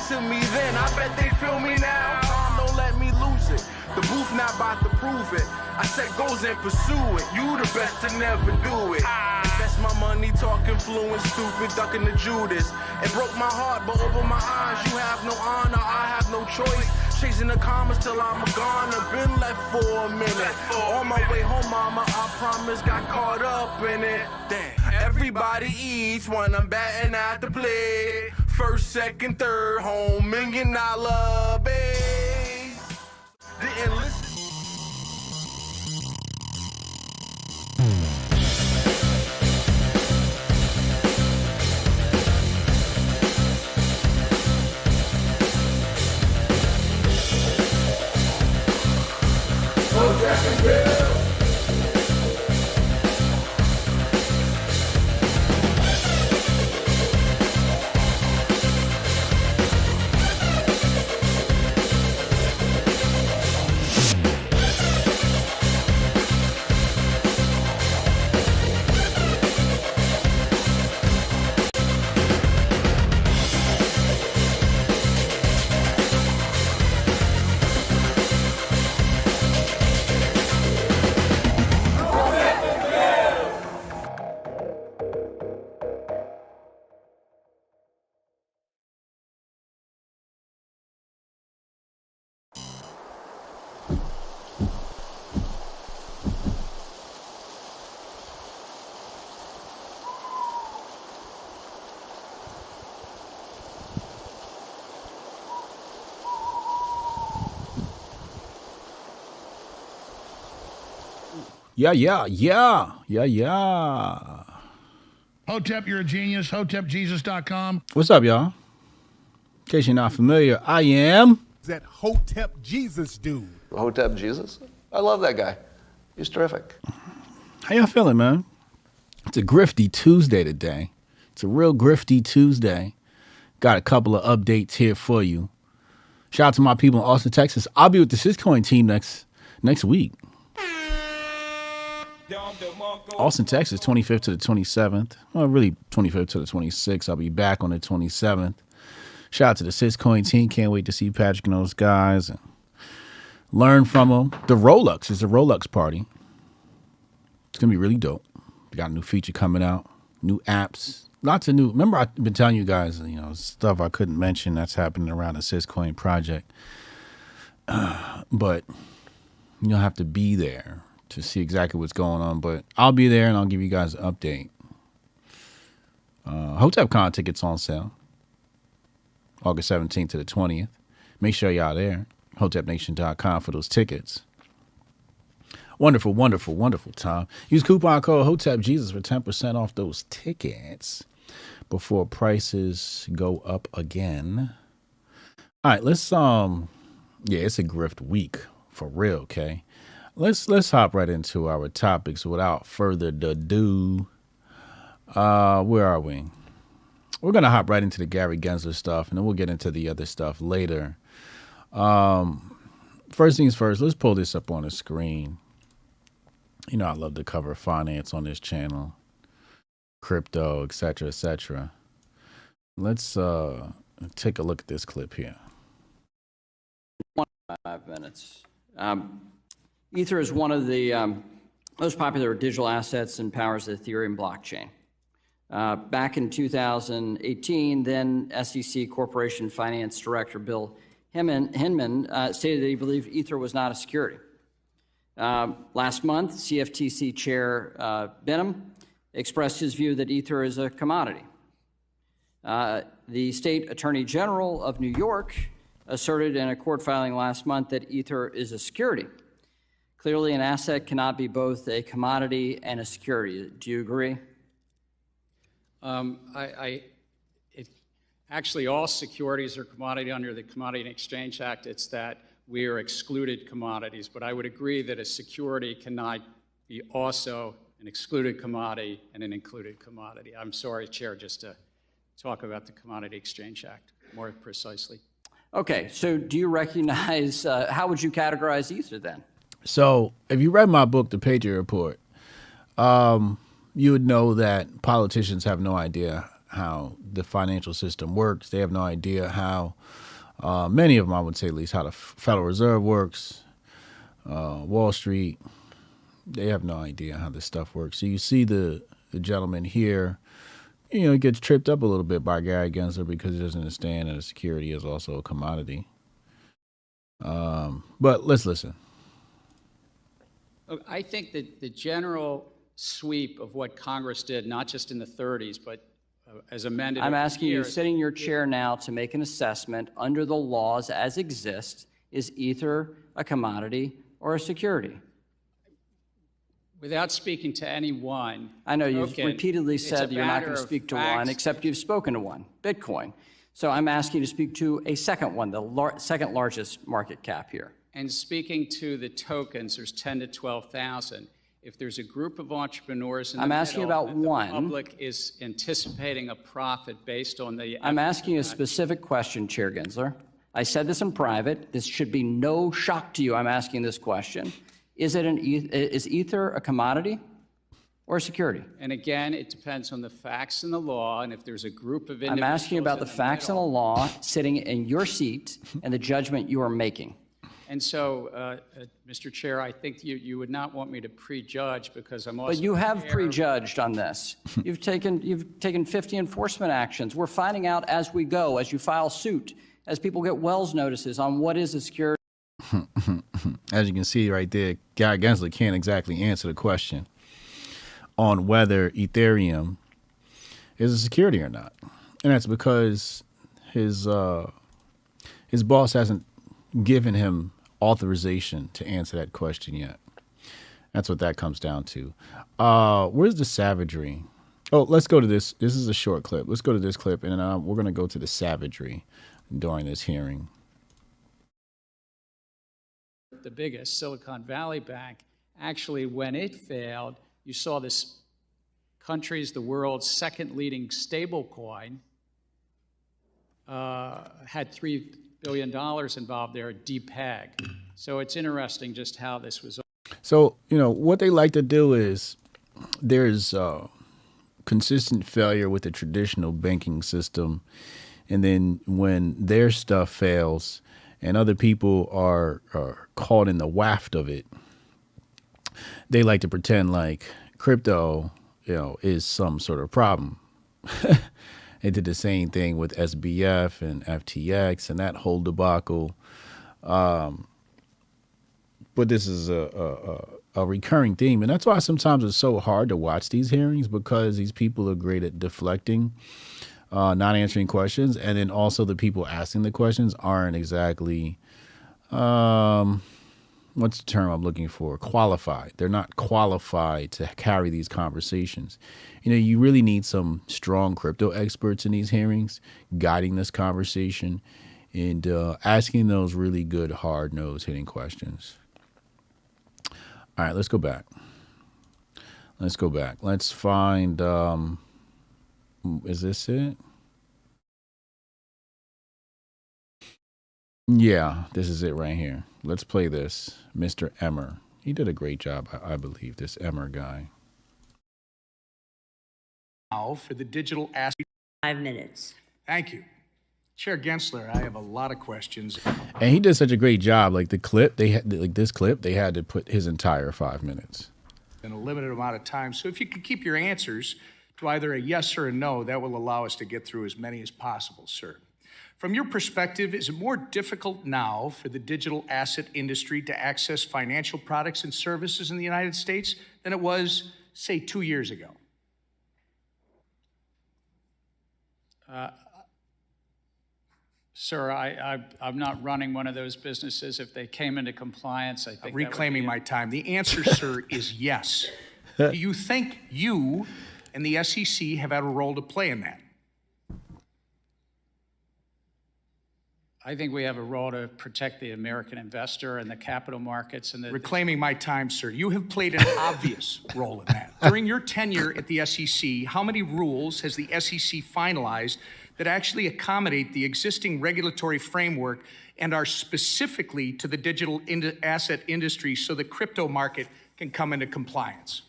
to me then, I bet they feel me now. Don't let me lose it. The booth not about to prove it. I set goals and pursue it. You the best to never do it. Invest my money talking fluent, stupid, ducking the Judas. It broke my heart, but over my eyes, you have no honor, I have no choice. Chasing the commas till I'm gone. I've been left for a minute. On my way home, mama, I promise, got caught up in it. Damn. Everybody eats when I'm batting at the plate. First, second, third, home, $1 million base. Didn't listen. Yeah. Hotep, you're a genius. HotepJesus.com. What's up, y'all? In case you're not familiar, I am That Hotep Jesus dude. Hotep Jesus? I love that guy. He's terrific. How y'all feeling, man? It's a grifty Tuesday today. It's a real grifty Tuesday. Got a couple of updates here for you. Shout out to my people in Austin, Texas. I'll be with the Syscoin team next week. Austin, Texas, 25th to the 27th. Well, really 25th to the 26th. I'll be back on the 27th. Shout out to the Syscoin team. Can't wait to see Patrick and those guys and learn from them. The Rolux is a Rolux party. It's going to be really dope. We got a new feature coming out, new apps, lots of new. Remember, I've been telling you guys, stuff I couldn't mention that's happening around the Syscoin project. But you'll have to be there to see exactly what's going on. But I'll be there and I'll give you guys an update. HotepCon tickets on sale. August 17th to the 20th. Make sure y'all there. HotepNation.com for those tickets. Wonderful, wonderful, wonderful time. Use coupon code HotepJesus for 10% off those tickets before prices go up again. All right, let's it's a grift week for real, okay? Let's hop right into our topics without further ado. Where are we? We're gonna hop right into the Gary Gensler stuff, and then we'll get into the other stuff later. First things first, let's pull this up on the screen. You know, I love to cover finance on this channel, crypto, et cetera, et cetera. Let's take a look at this clip here. 5 minutes. Ether is one of the most popular digital assets and powers the Ethereum blockchain. Back in 2018, then SEC Corporation Finance Director Bill Hinman stated that he believed Ether was not a security. Last month, CFTC Chair Benham expressed his view that Ether is a commodity. The State Attorney General of New York asserted in a court filing last month that Ether is a security. Clearly, an asset cannot be both a commodity and a security. Do you agree? Actually, all securities are commodity under the Commodity and Exchange Act. It's that we are excluded commodities. But I would agree that a security cannot be also an excluded commodity and an included commodity. I'm sorry, Chair, just to talk about the Commodity Exchange Act more precisely. Okay, so do you recognize, how would you categorize Ether then? So if you read my book, The Patriot Report, you would know that politicians have no idea how the financial system works. They have no idea how, many of them, I would say at least, how the Federal Reserve works, Wall Street. They have no idea how this stuff works. So you see the gentleman here, you know, he gets tripped up a little bit by Gary Gensler because he doesn't understand that a security is also a commodity. But let's listen. Look, I think that the general sweep of what Congress did, not just in the 30s, but as amended. I'm over asking you, years, sitting in your chair now, to make an assessment under the laws as exist. Is Ether a commodity or a security? Without speaking to any one. I know you've token, repeatedly it's said a you're not matter going to of speak to facts. one, except you've spoken to one, Bitcoin. So I'm asking you to speak to a second one, the second largest market cap here. And speaking to the tokens, there's 10 to 12,000. If there's a group of entrepreneurs in the I'm asking middle about that the one. public is anticipating a profit based on the. I'm asking you a specific question, Chair Gensler. I said this in private. This should be no shock to you. I'm asking this question. Is Ether a commodity or a security? And again, it depends on the facts and the law, and if there's a group of individuals. I'm asking you about the in facts and the middle. law sitting in your seat and the judgment you are making. And so, Mr. Chair, I think you would not want me to prejudge because I'm also. But you have aware- prejudged on this. You've taken 50 enforcement actions. We're finding out as we go, as you file suit, as people get Wells notices on what is a security. As you can see right there, Gary Gensler can't exactly answer the question on whether Ethereum is a security or not. And that's because his boss hasn't given him authorization to answer that question yet. That's what that comes down to. Where's the savagery? Oh, let's go to this. This is a short clip. Let's go to this clip, and then we're going to go to the savagery during this hearing. The biggest, Silicon Valley Bank, actually, when it failed, you saw this country's, the world's second leading stable coin, had $3 billion involved there, DPEG. So it's interesting just how this was. So, you know, what they like to do is there's consistent failure with the traditional banking system. And then when their stuff fails and other people are caught in the waft of it, they like to pretend like crypto, you know, is some sort of problem. They did the same thing with SBF and FTX and that whole debacle. But this is a recurring theme. And that's why sometimes it's so hard to watch these hearings, because these people are great at deflecting, not answering questions. And then also the people asking the questions aren't exactly, what's the term I'm looking for? Qualified. They're not qualified to carry these conversations. You know, you really need some strong crypto experts in these hearings guiding this conversation and asking those really good, hard-nosed hitting questions. All right, let's go back. Let's go back. Let's find, is this it? Yeah, this is it right here. Let's play this. Mr. Emmer. He did a great job, I believe, this Emmer guy. Now for the digital asset. 5 minutes. Thank you. Chair Gensler, I have a lot of questions. And he did such a great job. Like the clip, they had, like this clip, they had to put his entire 5 minutes. In a limited amount of time. So if you could keep your answers to either a yes or a no, that will allow us to get through as many as possible, sir. From your perspective, is it more difficult now for the digital asset industry to access financial products and services in the United States than it was, say, 2 years ago? Sir, I'm not running one of those businesses. If they came into compliance, I think. Reclaiming my time. The answer, sir, is yes. Do you think you and the SEC have had a role to play in that? I think we have a role to protect the American investor and the capital markets and the. Reclaiming my time, sir. You have played an obvious role in that. During your tenure at the SEC, how many rules has the SEC finalized that actually accommodate the existing regulatory framework and are specifically to the digital asset industry so the crypto market can come into compliance?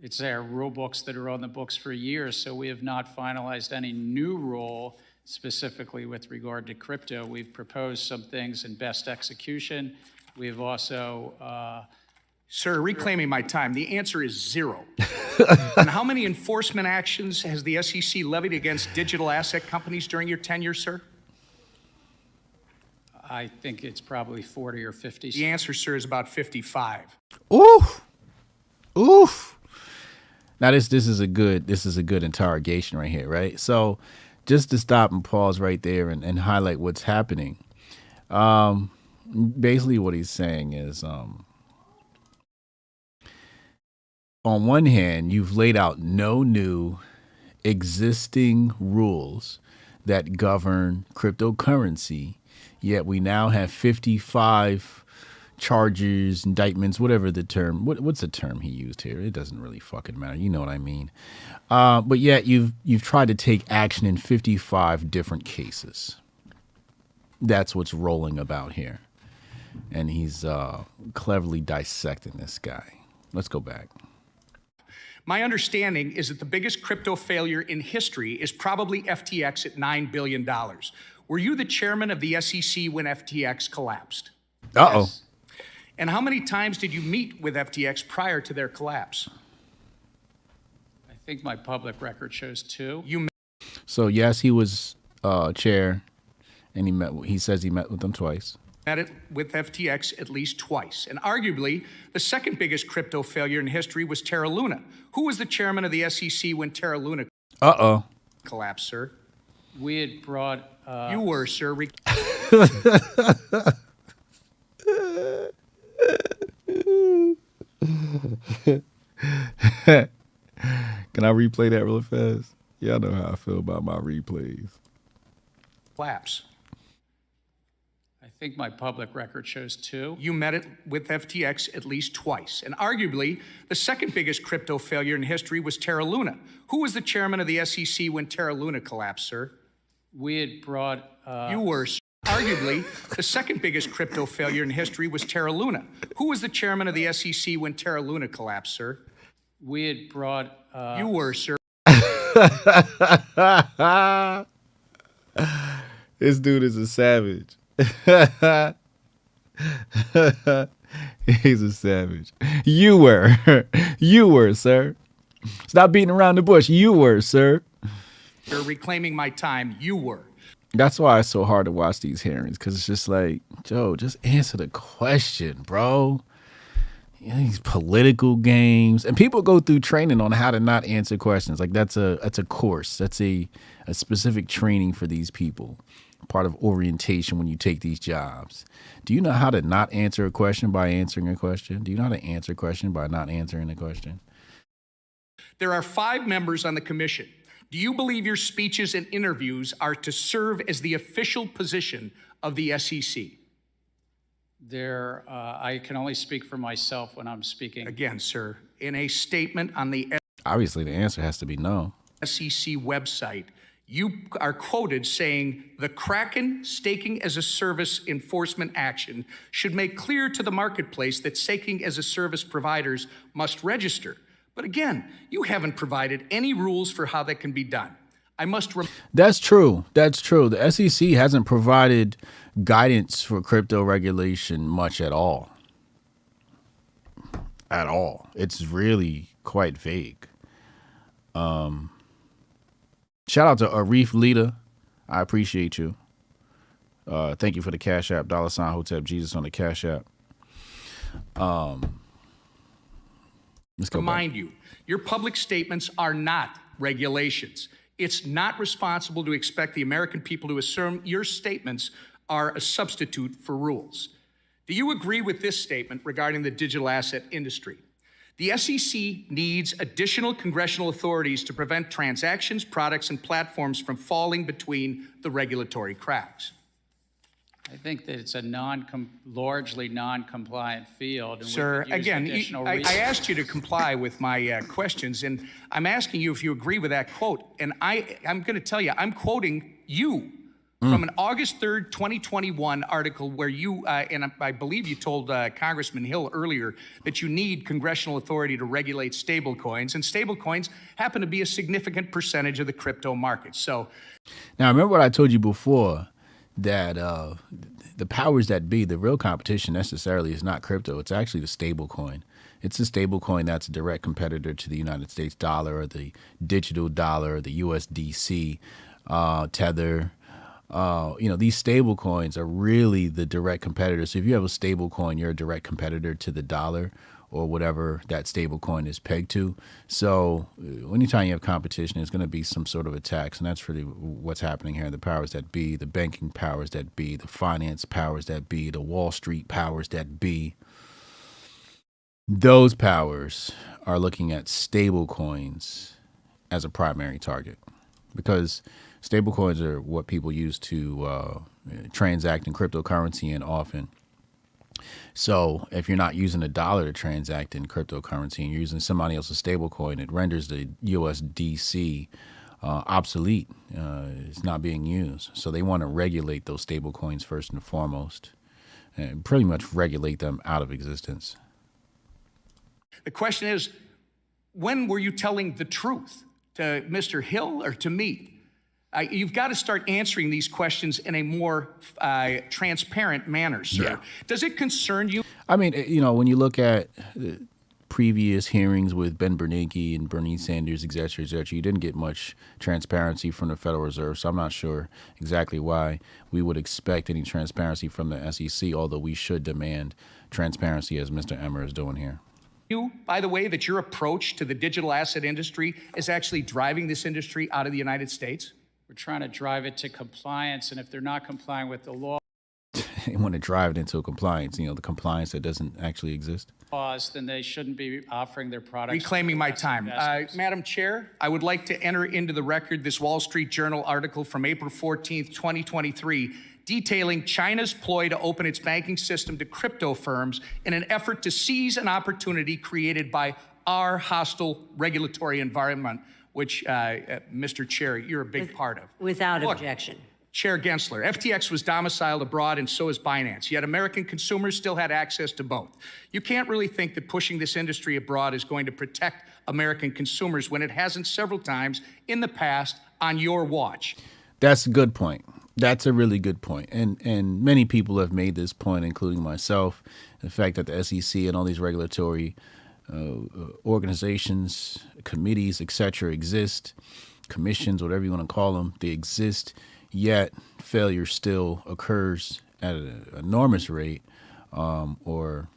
It's our rule books that are on the books for years, so we have not finalized any new rule specifically with regard to crypto. We've proposed some things in best execution. We've also... Sir, reclaiming my time, the answer is 0. And how many enforcement actions has the SEC levied against digital asset companies during your tenure, sir? I think it's probably 40 or 50. The answer, sir, is about 55. Oof. Oof. Now this is a good interrogation right here, right? So just to stop and pause right there and highlight what's happening. Basically what he's saying is on one hand, you've laid out no new existing rules that govern cryptocurrency, yet we now have 55 charges, indictments, whatever the term, what's the term he used here? It doesn't really fucking matter. You know what I mean? But yet you've tried to take action in 55 different cases. That's what's rolling about here. And he's cleverly dissecting this guy. Let's go back. My understanding is that the biggest crypto failure in history is probably FTX at $9 billion. Were you the chairman of the SEC when FTX collapsed? Uh-oh. Yes. And how many times did you meet with FTX prior to their collapse? I think my public record shows 2. So yes, he was chair, and he says he met with them twice. Met it with FTX at least twice. And arguably, the second biggest crypto failure in history was Terra Luna. Who was the chairman of the SEC when Terra Luna collapsed, sir? We had brought... You were, sir. Can I replay that real fast? Y'all know how I feel about my replays. Collapse. I think my public record shows 2. You met it with FTX at least twice. And arguably, the second biggest crypto failure in history was Terra Luna. Who was the chairman of the SEC when Terra Luna collapsed, sir? We had brought... You were, sir. Arguably, the second biggest crypto failure in history was Terra Luna. Who was the chairman of the SEC when Terra Luna collapsed, sir? We had brought... You were, sir. This dude is a savage. He's a savage. You were, sir. Stop beating around the bush. You were, sir. You're reclaiming my time. You were. That's why it's so hard to watch these hearings, because it's just like, Joe, just answer the question, bro. You know, these political games, and people go through training on how to not answer questions. Like that's a course. That's a specific training for these people. Part of orientation when you take these jobs. Do you know how to not answer a question by answering a question? Do you know how to answer a question by not answering a question? There are 5 members on the commission. Do you believe your speeches and interviews are to serve as the official position of the SEC? I can only speak for myself when I'm speaking. Again, sir, in a statement on the Obviously, the answer has to be no. SEC website, you are quoted saying, the Kraken staking as a service enforcement action should make clear to the marketplace that staking as a service providers must register. But again, you haven't provided any rules for how that can be done. That's true. That's true. The SEC hasn't provided guidance for crypto regulation much at all. At all. It's really quite vague. Shout out to Arif Lita. I appreciate you. Thank you for the Cash App. $ Hotep Jesus on the Cash App. Let's go remind you, your public statements are not regulations. It's not responsible to expect the American people to assume your statements are a substitute for rules. Do you agree with this statement regarding the digital asset industry? The SEC needs additional congressional authorities to prevent transactions, products, and platforms from falling between the regulatory cracks. I think that it's a largely non-compliant field. And sir, we could use again, I asked you to comply with my questions, and I'm asking you if you agree with that quote. And I'm going to tell you, I'm quoting you from an August 3rd, 2021 article where you, and I believe you told Congressman Hill earlier that you need congressional authority to regulate stablecoins, and stablecoins happen to be a significant percentage of the crypto market. So now, remember what I told you before, that the powers that be, the real competition necessarily is not crypto. It's actually the stable coin. It's a stable coin that's a direct competitor to the United States dollar or the digital dollar, the USDC, Tether. These stable coins are really the direct competitors. So if you have a stable coin, you're a direct competitor to the dollar or whatever that stable coin is pegged to. So anytime you have competition, there's going to be some sort of attacks. And that's really what's happening here. The powers that be, the banking powers that be, the finance powers that be, the Wall Street powers that be. Those powers are looking at stable coins as a primary target, because stable coins are what people use to transact in cryptocurrency and often. So if you're not using a dollar to transact in cryptocurrency and you're using somebody else's stable coin, it renders the USDC obsolete. It's not being used. So they want to regulate those stable coins first and foremost, and pretty much regulate them out of existence. the question is, when were you telling the truth? To Mr. Hill or to me? You've got to start answering these questions in a more transparent manner, sir. Yeah. Does it concern you? I mean, when you look at previous hearings with Ben Bernanke and Bernie Sanders, et cetera, you didn't get much transparency from the Federal Reserve. So I'm not sure exactly why we would expect any transparency from the SEC, although we should demand transparency, as Mr. Emmer is doing here. You, by the way, that your approach to the digital asset industry is actually driving this industry out of the United States? We're trying to drive it to compliance, and if they're not complying with the They want to drive it into compliance, the compliance that doesn't actually exist. laws, then they shouldn't be offering their products. Reclaiming my to time. investors. Madam Chair, I would like to enter into the record this Wall Street Journal article from April 14th, 2023, detailing China's ploy to open its banking system to crypto firms in an effort to seize an opportunity created by our hostile regulatory environment, which, Mr. Chair, you're a big part of. Without Look, objection. Chair Gensler, FTX was domiciled abroad and so is Binance, yet American consumers still had access to both. You can't really think that pushing this industry abroad is going to protect American consumers when it hasn't several times in the past on your watch. That's a good point. That's a really good point. And many people have made this point, including myself, the fact that the SEC and all these regulatory organizations, committees, et cetera, exist, commissions, whatever you want to call them, they exist, yet failure still occurs at an enormous rate, or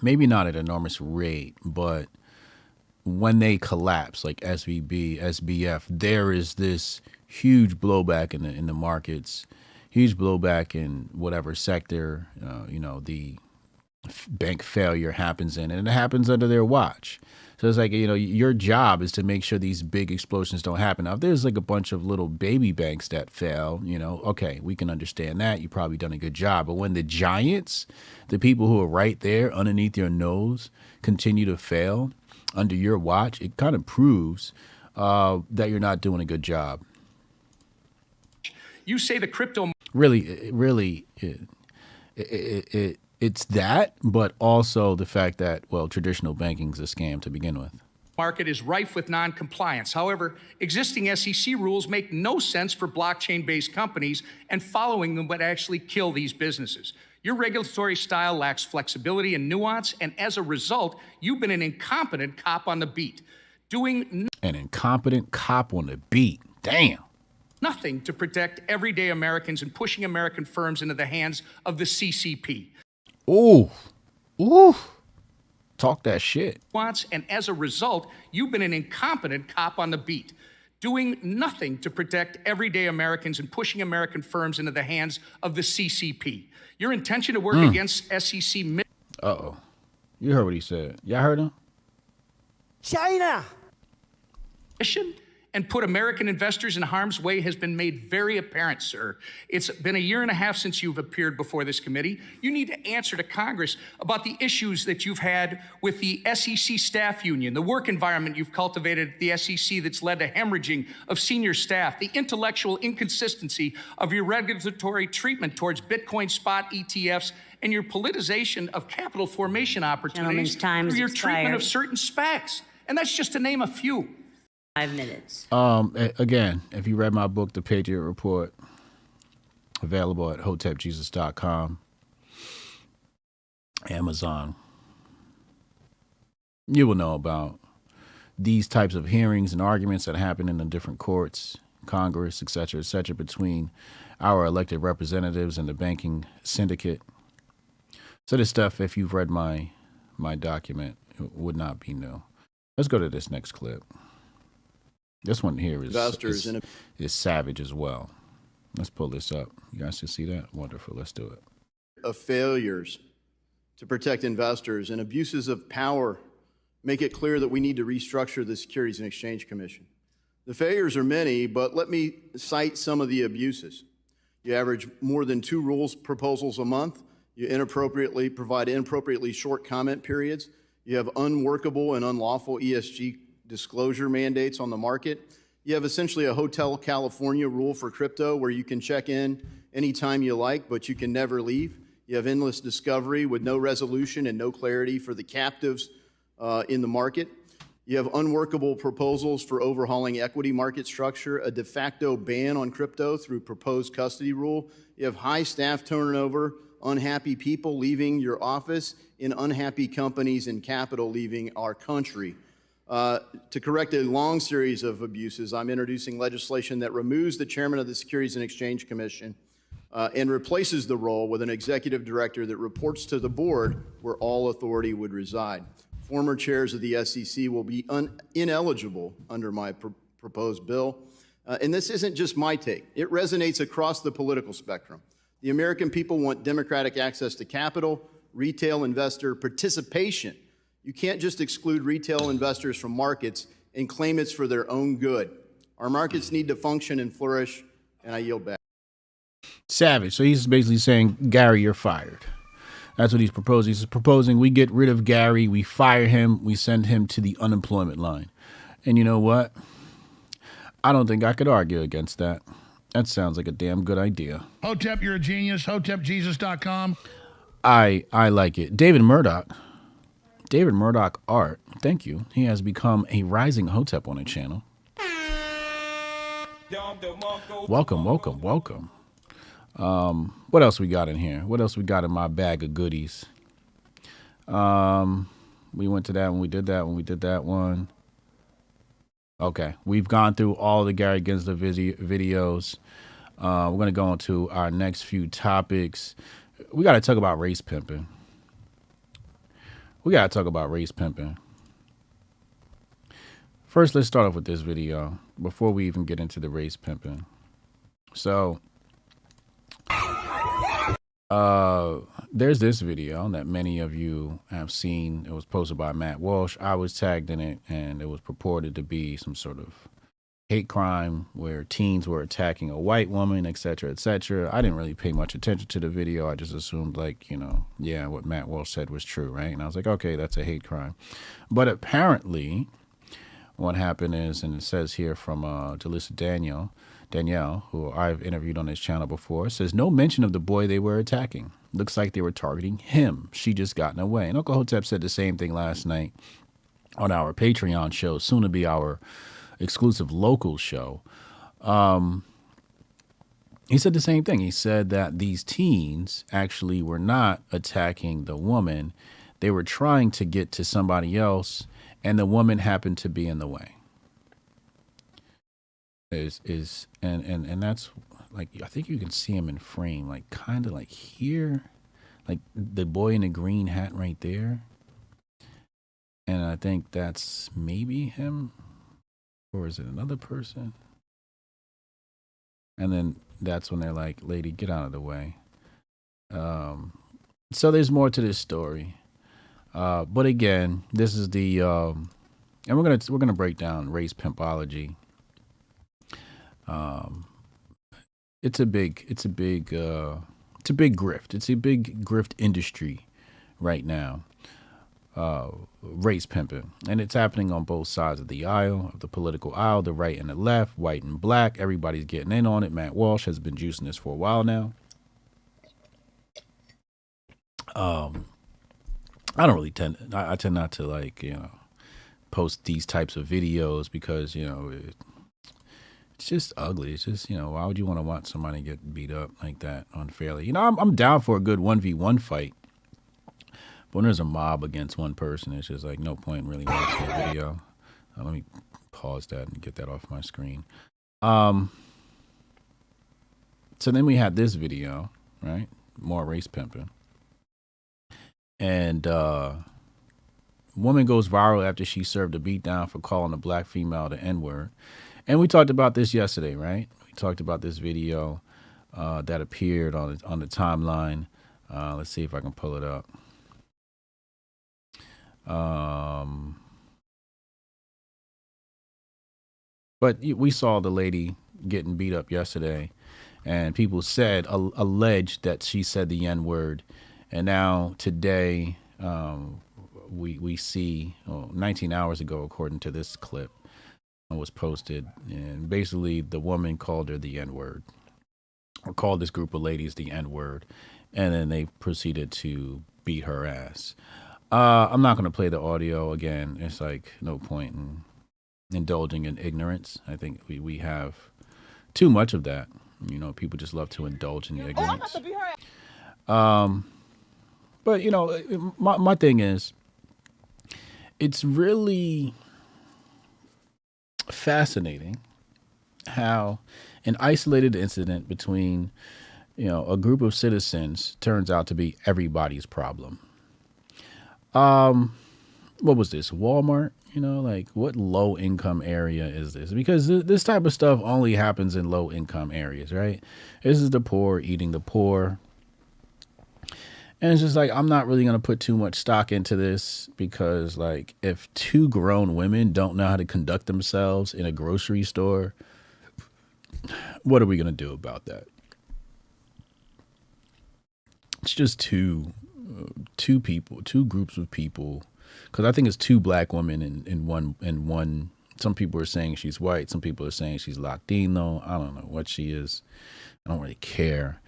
maybe not at an enormous rate, but when they collapse, like SVB, SBF, there is this huge blowback in the markets, huge blowback in whatever sector, the bank failure happens in, and it happens under their watch. So it's like, your job is to make sure these big explosions don't happen. Now, if there's like a bunch of little baby banks that fail, okay, we can understand that. You've probably done a good job. But when the giants, the people who are right there underneath your nose, continue to fail under your watch, it kind of proves that you're not doing a good job. You say the crypto Really, it's that, but also the fact that, traditional banking is a scam to begin with. market is rife with non-compliance. However, existing SEC rules make no sense for blockchain-based companies, and following them would actually kill these businesses. Your regulatory style lacks flexibility and nuance, and as a result, you've been an incompetent cop on the beat, doing An incompetent cop on the beat. Damn. nothing to protect everyday Americans and pushing American firms into the hands of the CCP. Ooh. Talk that shit. And as a result, you've been an incompetent cop on the beat, doing nothing to protect everyday Americans and pushing American firms into the hands of the CCP. Your intention to work against SEC Uh-oh. You heard what he said. Y'all heard him? China. mission and put American investors in harm's way has been made very apparent, sir. It's been a year and a half since you've appeared before this committee. You need to answer to Congress about the issues that you've had with the SEC staff union, the work environment you've cultivated at the SEC that's led to hemorrhaging of senior staff, the intellectual inconsistency of your regulatory treatment towards Bitcoin spot ETFs, and your politicization of capital formation opportunities through your treatment of certain SPACs. And that's just to name a few. 5 minutes. Again, if you read my book, The Patriot Report, available at hotepjesus.com, Amazon, you will know about these types of hearings and arguments that happen in the different courts, Congress, et cetera, between our elected representatives and the banking syndicate. So this stuff, if you've read my document, it would not be new. Let's go to this next clip. This one here is savage as well. Let's pull this up. You guys can see that? Wonderful. Let's do it. Of failures to protect investors and abuses of power make it clear that we need to restructure the Securities and Exchange Commission. The failures are many, but let me cite some of the abuses. You average more than 2 rules proposals a month. You provide inappropriately short comment periods. You have unworkable and unlawful ESG disclosure mandates on the market. You have essentially a Hotel California rule for crypto where you can check in anytime you like, but you can never leave. You have endless discovery with no resolution and no clarity for the captives in the market. You have unworkable proposals for overhauling equity market structure, a de facto ban on crypto through proposed custody rule. You have high staff turnover, unhappy people leaving your office, in unhappy companies and capital leaving our country. To correct a long series of abuses, I'm introducing legislation that removes the chairman of the Securities and Exchange Commission and replaces the role with an executive director that reports to the board where all authority would reside. Former chairs of the SEC will be ineligible under my proposed bill. And this isn't just my take. It resonates across the political spectrum. The American people want democratic access to capital, retail investor participation. You can't just exclude retail investors from markets and claim it's for their own good. Our markets need to function and flourish, and I yield back. Savage. So he's basically saying, Gary, you're fired. That's what he's proposing. He's proposing we get rid of Gary, we fire him, we send him to the unemployment line. And you know what? I don't think I could argue against that. That sounds like a damn good idea. Hotep, you're a genius. HotepJesus.com. I like it. David Murdoch Art, thank you. He has become a rising Hotep on the channel. Welcome. What else we got in here? What else we got in my bag of goodies? We went to that one. We did that one. We did that one. Okay. We've gone through all the Gary Gensler videos. We're going to go on to our next few topics. We got to talk about race pimping. First, let's start off with this video before we even get into the race pimping. So, there's this video that many of you have seen. It was posted by Matt Walsh. I was tagged in it, and it was purported to be some sort of hate crime where teens were attacking a white woman, et cetera, et cetera. I didn't really pay much attention to the video. I just assumed, like, yeah, what Matt Walsh said was true, right? And I was like, okay, that's a hate crime. But apparently what happened is, and it says here from Jalissa Danielle, who I've interviewed on this channel before, says no mention of the boy they were attacking. Looks like they were targeting him. She just gotten away. And Uncle Hotep said the same thing last night on our Patreon show, soon to be our exclusive local show. He said the same thing. He said that these teens actually were not attacking the woman. They were trying to get to somebody else, and the woman happened to be in the way. And that's like, I think you can see him in frame, like kind of like here, like the boy in the green hat right there. And I think that's maybe him, or is it another person? And then that's when they're like, lady, get out of the way. So there's more to this story. But again, this is the, and we're gonna break down race pimpology It's a big grift. It's a big grift industry right now. Race pimping, and it's happening on both sides of the aisle, of the political aisle, the right and the left, white and black. Everybody's getting in on it. Matt Walsh has been juicing this for a while now. I don't really I tend not to, like, post these types of videos because, it's just ugly. It's just, why would you want to watch somebody get beat up like that unfairly? I'm down for a good 1v1 fight. But when there's a mob against one person, it's just like no point in really watching the video. Let me pause that and get that off my screen. So then we had this video, right? More race pimping. And woman goes viral after she served a beatdown for calling a black female the N-word. And we talked about this yesterday, right? We talked about this video that appeared on the timeline. Let's see if I can pull it up. But we saw the lady getting beat up yesterday, and people said, alleged that she said the N-word. And now today, we see 19 hours ago, according to this clip, was posted, and basically the woman called her the N-word, or called this group of ladies the N-word, and then they proceeded to beat her ass. I'm not going to play the audio again. It's like no point in indulging in ignorance. I think we have too much of that. People just love to indulge in ignorance. But my thing is, it's really fascinating how an isolated incident between a group of citizens turns out to be everybody's problem. What was this, Walmart? Like, what low income area is this? Because this type of stuff only happens in low income areas, right? This is the poor eating the poor. And it's just like, I'm not really going to put too much stock into this because, like, if two grown women don't know how to conduct themselves in a grocery store, what are we going to do about that? It's just two people, two groups of people, because I think it's two black women in one. Some people are saying she's white. Some people are saying she's Latino. I don't know what she is. I don't really care.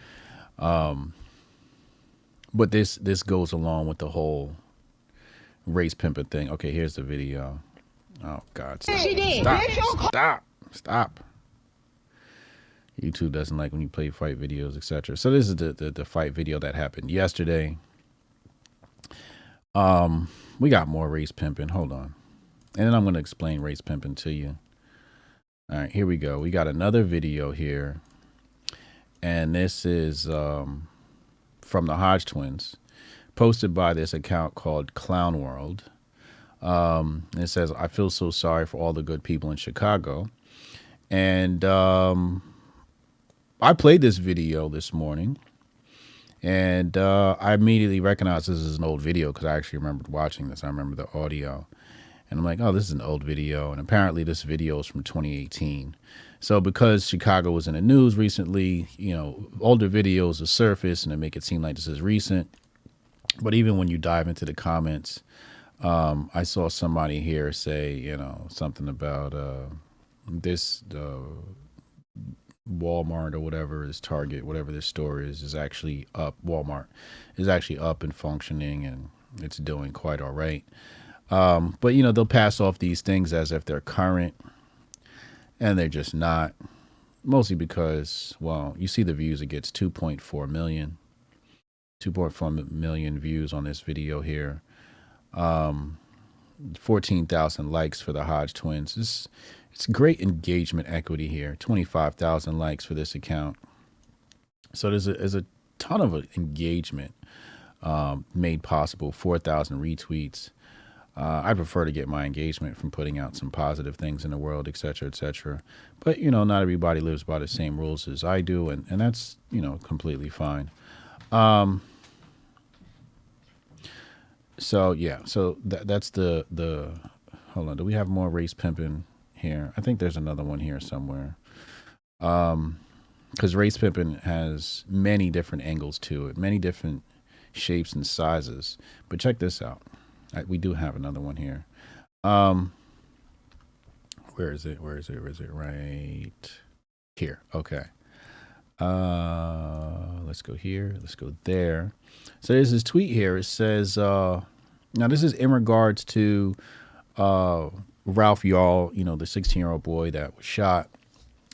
But this goes along with the whole race pimping thing. Okay, here's the video. Oh, God. Stop. YouTube doesn't like when you play fight videos, etc. So this is the fight video that happened yesterday. We got more race pimping. Hold on. And then I'm going to explain race pimping to you. All right, here we go. We got another video here. And this is from the Hodge twins, posted by this account called Clown World. It says, I feel so sorry for all the good people in Chicago. And I played this video this morning. And I immediately recognized this is an old video because I actually remembered watching this. I remember the audio. And I'm like, oh, this is an old video. And apparently this video is from 2018. So because Chicago was in the news recently, older videos will surface and they make it seem like this is recent. But even when you dive into the comments, I saw somebody here say, something about this Walmart or whatever is Target, whatever this store is actually up. Walmart is actually up and functioning, and it's doing quite all right. But they'll pass off these things as if they're current, and they're just not. Mostly because, well, you see the views. It gets 2.4 million views on this video here. 14,000 likes for the Hodge twins. It's great engagement equity here. 25,000 likes for this account. So there's a ton of engagement made possible. 4,000 retweets. I prefer to get my engagement from putting out some positive things in the world, et cetera, et cetera. But, not everybody lives by the same rules as I do, and that's, completely fine. So, yeah, so that's the hold on, do we have more race pimping here? I think there's another one here somewhere. Because race pimping has many different angles to it, many different shapes and sizes. But check this out. We do have another one here. Where is it? Where is it? Where is it? Right here. Okay. Let's go here. Let's go there. So there's this tweet here. It says, now this is in regards to Ralph Yarl, you know, the 16-year-old boy that was shot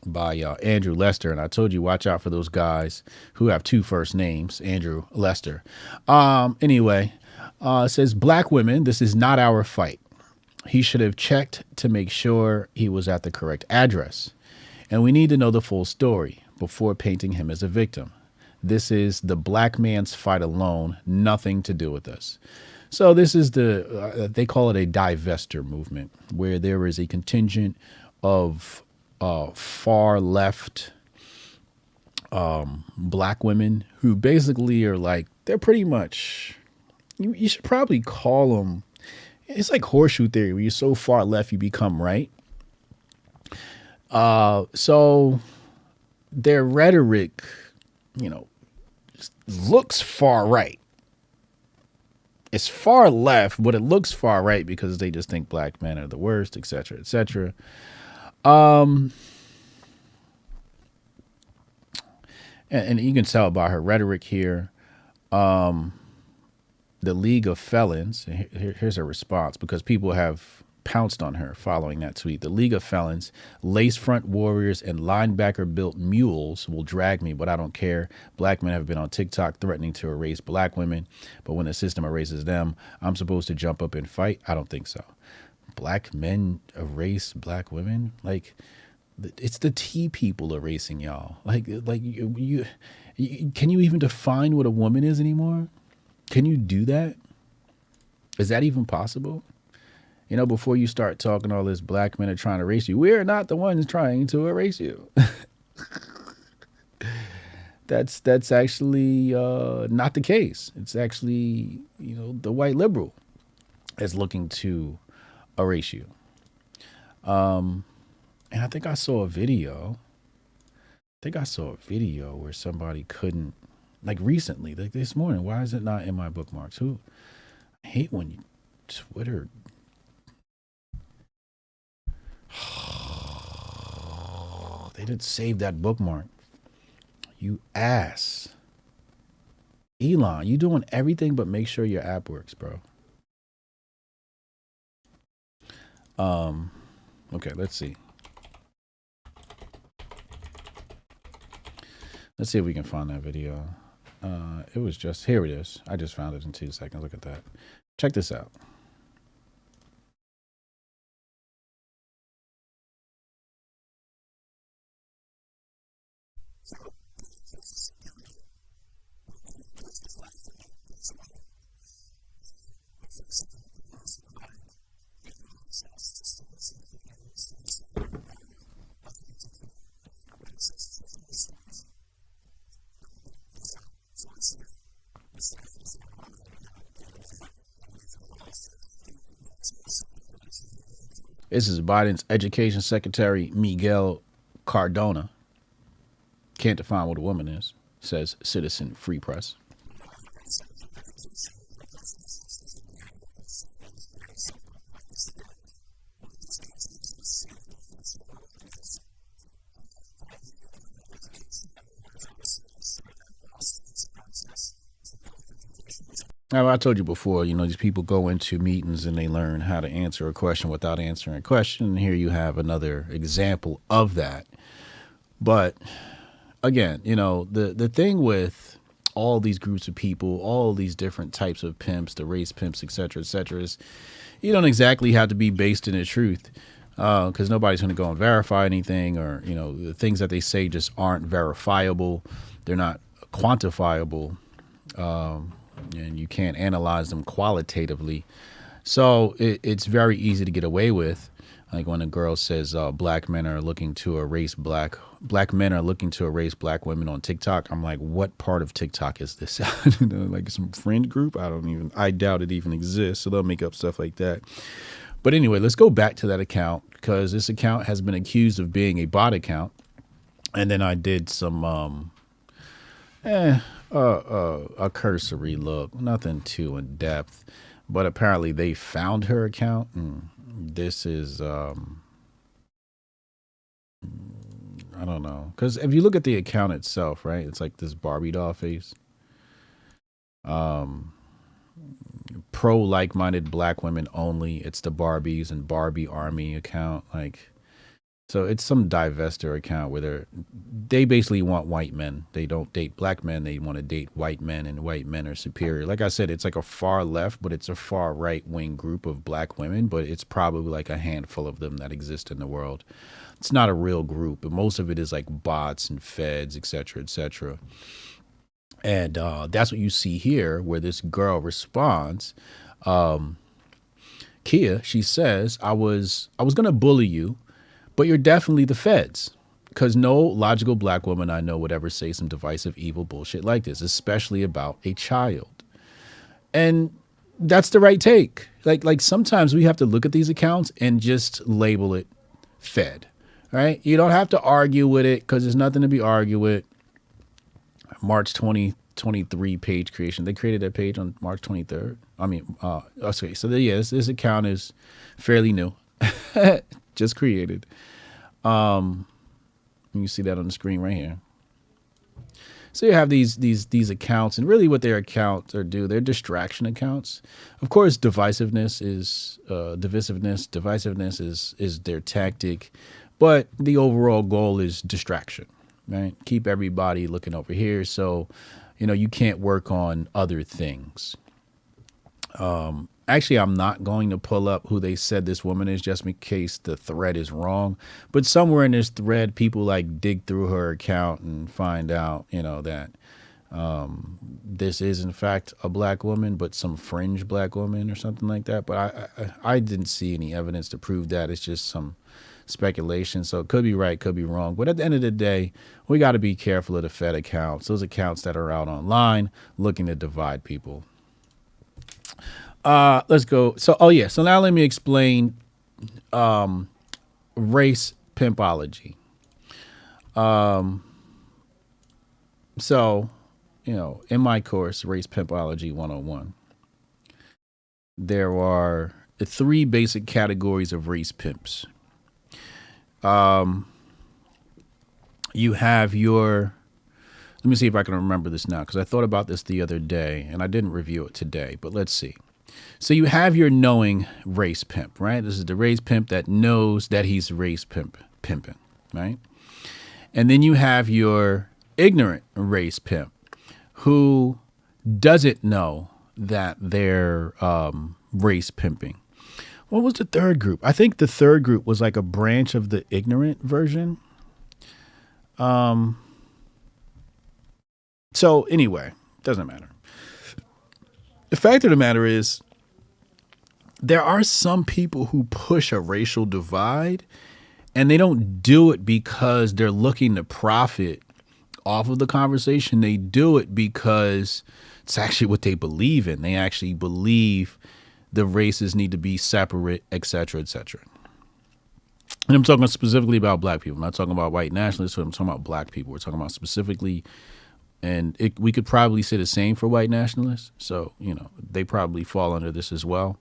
by Andrew Lester. And I told you, watch out for those guys who have two first names, Andrew Lester. Anyway, it says, black women, this is not our fight. He should have checked to make sure he was at the correct address. And we need to know the full story before painting him as a victim. This is the black man's fight alone, nothing to do with us. So this is they call it a divester movement, where there is a contingent of far left black women who basically are like, they're pretty much, you should probably call them, it's like horseshoe theory, where you're so far left you become right. So their rhetoric, you know, looks far right. It's far left, but it looks far right because they just think black men are the worst, et cetera, et cetera. And you can tell by her rhetoric here. The League of Felons, here's her response, because people have pounced on her following that tweet. The League of Felons, lace front warriors and linebacker built mules will drag me, but I don't care. Black men have been on TikTok threatening to erase black women, but when the system erases them, I'm supposed to jump up and fight? I don't think so. Black men erase black women? Like, it's the T people erasing y'all. Like you can you even define what a woman is anymore? Can you do that? Is that even possible? You know, before you start talking all this, black men are trying to erase you. We're not the ones trying to erase you. That's actually not the case. It's actually, you know, the white liberal is looking to erase you. And I think I saw a video. Where somebody couldn't, like recently, like this morning. Why is it not in my bookmarks? I hate when you Twitter. They didn't save that bookmark. You ass. Elon, you doing everything but make sure your app works, bro. Okay, let's see. Let's see if we can find that video. It was just, here it is. I just found it in 2 seconds. Look at that. Check this out. This is Biden's Education Secretary Miguel Cardona. Can't define what a woman is, says Citizen Free Press. Now, I told you before, you know, these people go into meetings and they learn how to answer a question without answering a question. And here you have another example of that. But again, you know, the thing with all these groups of people, all these different types of pimps, the race pimps, et cetera, is you don't exactly have to be based in the truth, because nobody's going to go and verify anything, or, you know, the things that they say just aren't verifiable. They're not quantifiable. And you can't analyze them qualitatively. So it's very easy to get away with. Like when a girl says black men are looking to erase black men are looking to erase black women on TikTok. I'm like, what part of TikTok is this? You know, like some friend group? I doubt it even exists. So they'll make up stuff like that. But anyway, let's go back to that account, because this account has been accused of being a bot account. And then I did some a cursory look, nothing too in depth, but apparently they found her account, and this is I don't know, because if you look at the account itself, right, it's like this Barbie doll face. Pro like-minded black women only. It's the Barbies and Barbie Army account, like. So it's some divester account where they basically want white men. They don't date black men. They want to date white men, and white men are superior. Like I said, it's like a far left, but it's a far right wing group of black women, but it's probably like a handful of them that exist in the world. It's not a real group, but most of it is like bots and feds, et cetera, et cetera. And that's what you see here, where this girl responds. Kia, she says, I was going to bully you, but you're definitely the feds, because no logical black woman I know would ever say some divisive, evil bullshit like this, especially about a child. And that's the right take. Like sometimes we have to look at these accounts and just label it fed, right? You don't have to argue with it because there's nothing to be argued with. March 2023 page creation. They created that page on March 23rd. Okay. So this account is fairly new. Just created. You can see that on the screen right here. So you have these accounts, and really what their accounts they're distraction accounts. Of course, divisiveness is their tactic, but the overall goal is distraction, right? Keep everybody looking over here, so you can't work on other things. Actually, I'm not going to pull up who they said this woman is, just in case the thread is wrong. But somewhere in this thread, people like dig through her account and find out, that this is in fact a black woman, but some fringe black woman or something like that. But I didn't see any evidence to prove that. It's just some speculation. So it could be right, could be wrong. But at the end of the day, we got to be careful of the Fed accounts, those accounts that are out online looking to divide people. Let's go. So now let me explain race pimpology. In my course, Race Pimpology 101, there are 3 basic categories of race pimps. You have let me see if I can remember this now, because I thought about this the other day and I didn't review it today, but let's see. So you have your knowing race pimp, right? This is the race pimp that knows that he's race pimping, right? And then you have your ignorant race pimp who doesn't know that they're race pimping. What was the third group? I think the third group was like a branch of the ignorant version. So anyway, doesn't matter. The fact of the matter is, there are some people who push a racial divide, and they don't do it because they're looking to profit off of the conversation. They do it because it's actually what they believe in. They actually believe the races need to be separate, et cetera, et cetera. And I'm talking specifically about black people. I'm not talking about white nationalists. I'm talking about black people. We're talking about specifically, and we could probably say the same for white nationalists. So, they probably fall under this as well.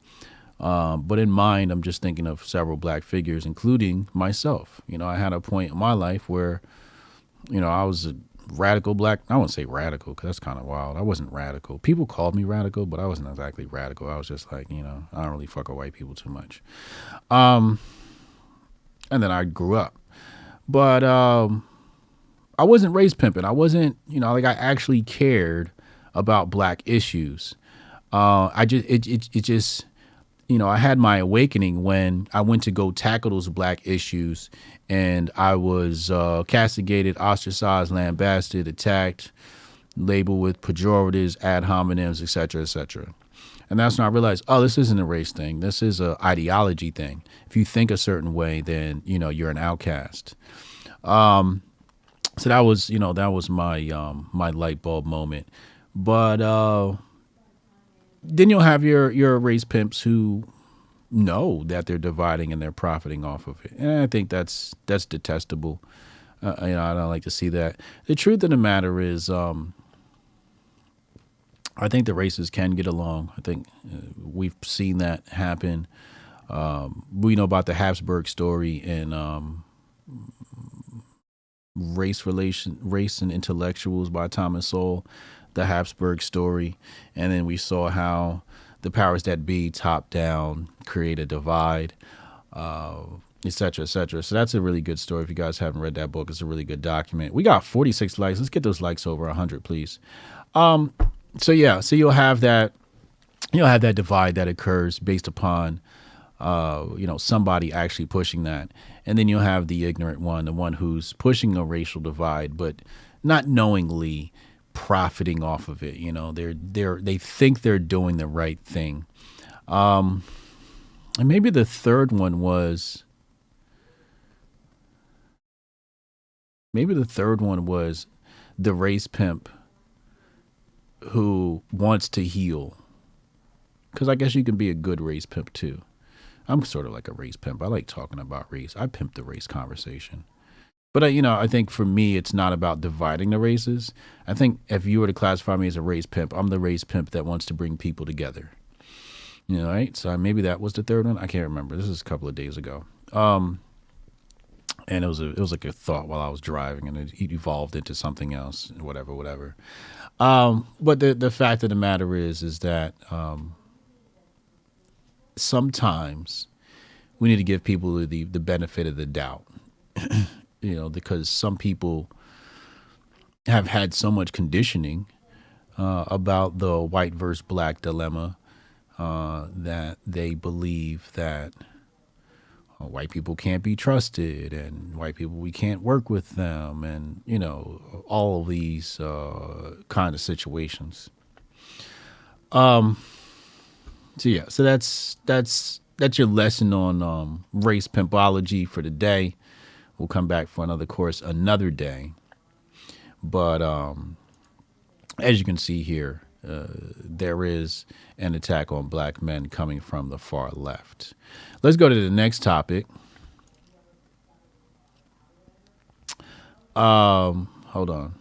But in mind, I'm just thinking of several black figures, including myself. I had a point in my life where, I was a radical black. I won't say radical because that's kind of wild. I wasn't radical. People called me radical, but I wasn't exactly radical. I was just like, I don't really fuck with white people too much. And then I grew up, but I wasn't race pimping. I wasn't, I actually cared about black issues. I had my awakening when I went to go tackle those black issues, and I was castigated, ostracized, lambasted, attacked, labeled with pejoratives, ad hominems, et cetera, et cetera. And that's when I realized, this isn't a race thing. This is an ideology thing. If you think a certain way, then, you're an outcast. So that was my my light bulb moment. But then you'll have your race pimps who know that they're dividing and they're profiting off of it. And I think that's detestable. I don't like to see that. The truth of the matter is, I think the races can get along. I think we've seen that happen. We know about the Habsburg story and Race and Intellectuals by Thomas Sowell, the Habsburg story. And then we saw how the powers that be, top down, create a divide, et cetera, et cetera. So that's a really good story. If you guys haven't read that book, it's a really good document. We got 46 likes. Let's get those likes over 100, please. So you'll have that divide that occurs based upon somebody actually pushing that. And then you'll have the ignorant one, the one who's pushing a racial divide, but not knowingly profiting off of it. They think they're doing the right thing. And maybe the third one was the race pimp who wants to heal. Because I guess you can be a good race pimp too. I'm sort of like a race pimp. I like talking about race. I pimp the race conversation. But, I think for me, it's not about dividing the races. I think if you were to classify me as a race pimp, I'm the race pimp that wants to bring people together. Right? So maybe that was the third one. I can't remember. This is a couple of days ago. And it was like a thought while I was driving, and it evolved into something else, whatever. But the fact of the matter is that sometimes we need to give people the benefit of the doubt, because some people have had so much conditioning about the white versus black dilemma that they believe that white people can't be trusted, and white people, we can't work with them, and all of these kind of situations. So that's your lesson on race pimpology for today. We'll come back for another course another day. But as you can see here, there is an attack on black men coming from the far left. Let's go to the next topic. Hold on.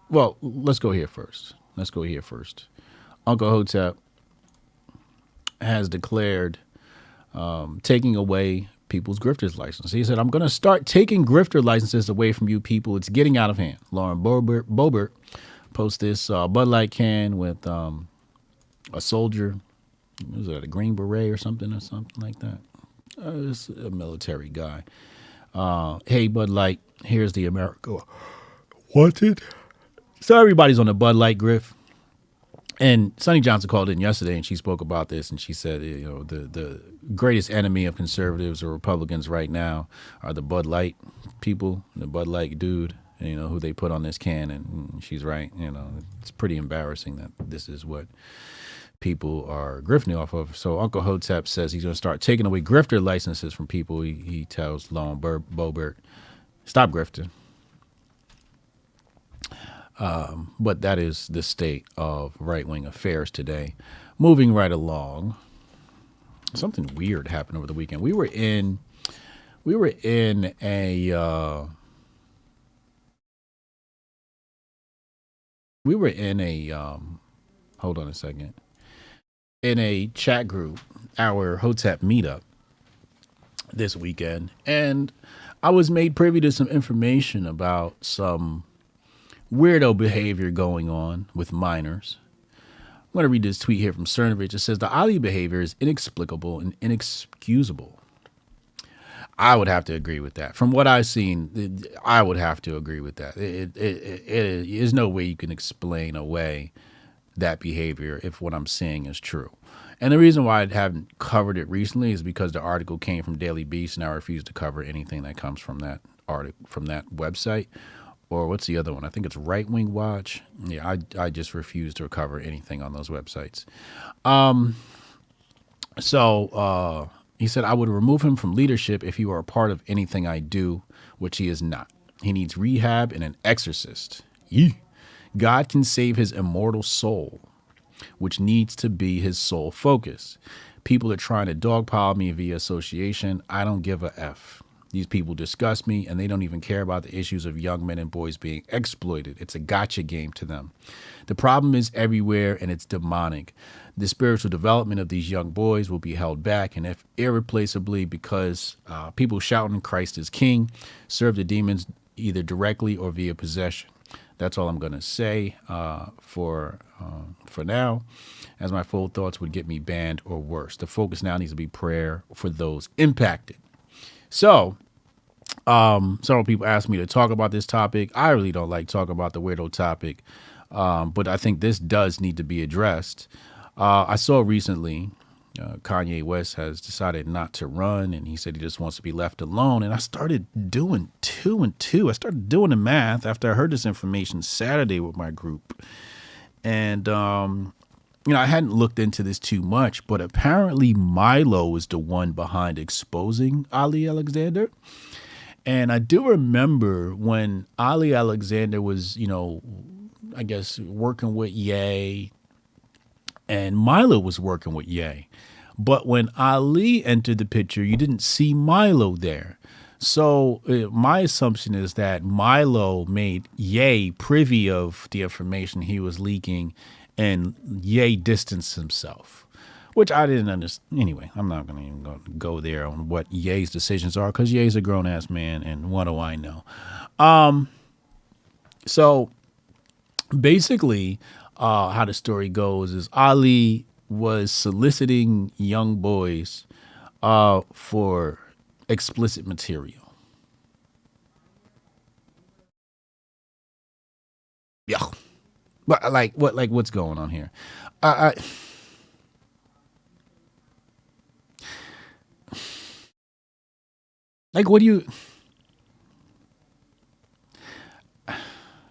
Well, let's go here first. Uncle Hotep has declared taking away people's grifters license. He said, I'm going to start taking grifter licenses away from you people. It's getting out of hand. Lauren Boebert post this Bud Light can with a soldier. Was it a Green Beret or something like that? It's a military guy. Hey, Bud Light, here's the America wanted. So everybody's on the Bud Light grift. And Sonny Johnson called in yesterday, and she spoke about this, and she said, the greatest enemy of conservatives or Republicans right now are the Bud Light people, the Bud Light dude, who they put on this can. And she's right. It's pretty embarrassing that this is what people are grifting off of. So Uncle Hotep says he's going to start taking away grifter licenses from people. He tells Lauren Boebert, stop grifting. But that is the state of right-wing affairs today. Moving right along, something weird happened over the weekend. We were in a hold on a second. In a chat group, our Hotep meetup this weekend, and I was made privy to some information about some weirdo behavior going on with minors. I'm going to read this tweet here from Cernovich. It says, the Ali behavior is inexplicable and inexcusable. I would have to agree with that. From what I've seen, I would have to agree with that. There's no way you can explain away that behavior if what I'm saying is true. And the reason why I haven't covered it recently is because the article came from Daily Beast, and I refuse to cover anything that comes from that article, from that website. Or what's the other one? I think it's Right Wing Watch. Yeah, I just refuse to cover anything on those websites. So he said, I would remove him from leadership if he were a part of anything I do, which he is not. He needs rehab and an exorcist. God can save his immortal soul, which needs to be his sole focus. People are trying to dogpile me via association. I don't give a F. These people disgust me, and they don't even care about the issues of young men and boys being exploited. It's a gotcha game to them. The problem is everywhere, and it's demonic. The spiritual development of these young boys will be held back, and if irreplaceably, because people shouting Christ is King serve the demons either directly or via possession. That's all I'm going to say for now, as my full thoughts would get me banned or worse. The focus now needs to be prayer for those impacted. So, several people asked me to talk about this topic. I really don't like talking about the weirdo topic, but I think this does need to be addressed. I saw recently Kanye West has decided not to run, and he said he just wants to be left alone. And I started doing 2 and 2. I started doing the math after I heard this information Saturday with my group. And, I hadn't looked into this too much, but apparently Milo is the one behind exposing Ali Alexander. And I do remember when Ali Alexander was, I guess, working with Ye, and Milo was working with Ye. But when Ali entered the picture, you didn't see Milo there. So my assumption is that Milo made Ye privy of the information he was leaking, and Ye distanced himself, which I didn't understand. Anyway, I'm not going to even go there on what Ye's decisions are, because Ye's a grown-ass man, and what do I know? So basically, how the story goes is Ali was soliciting young boys for explicit material. Yeah. But what's going on here? What do you...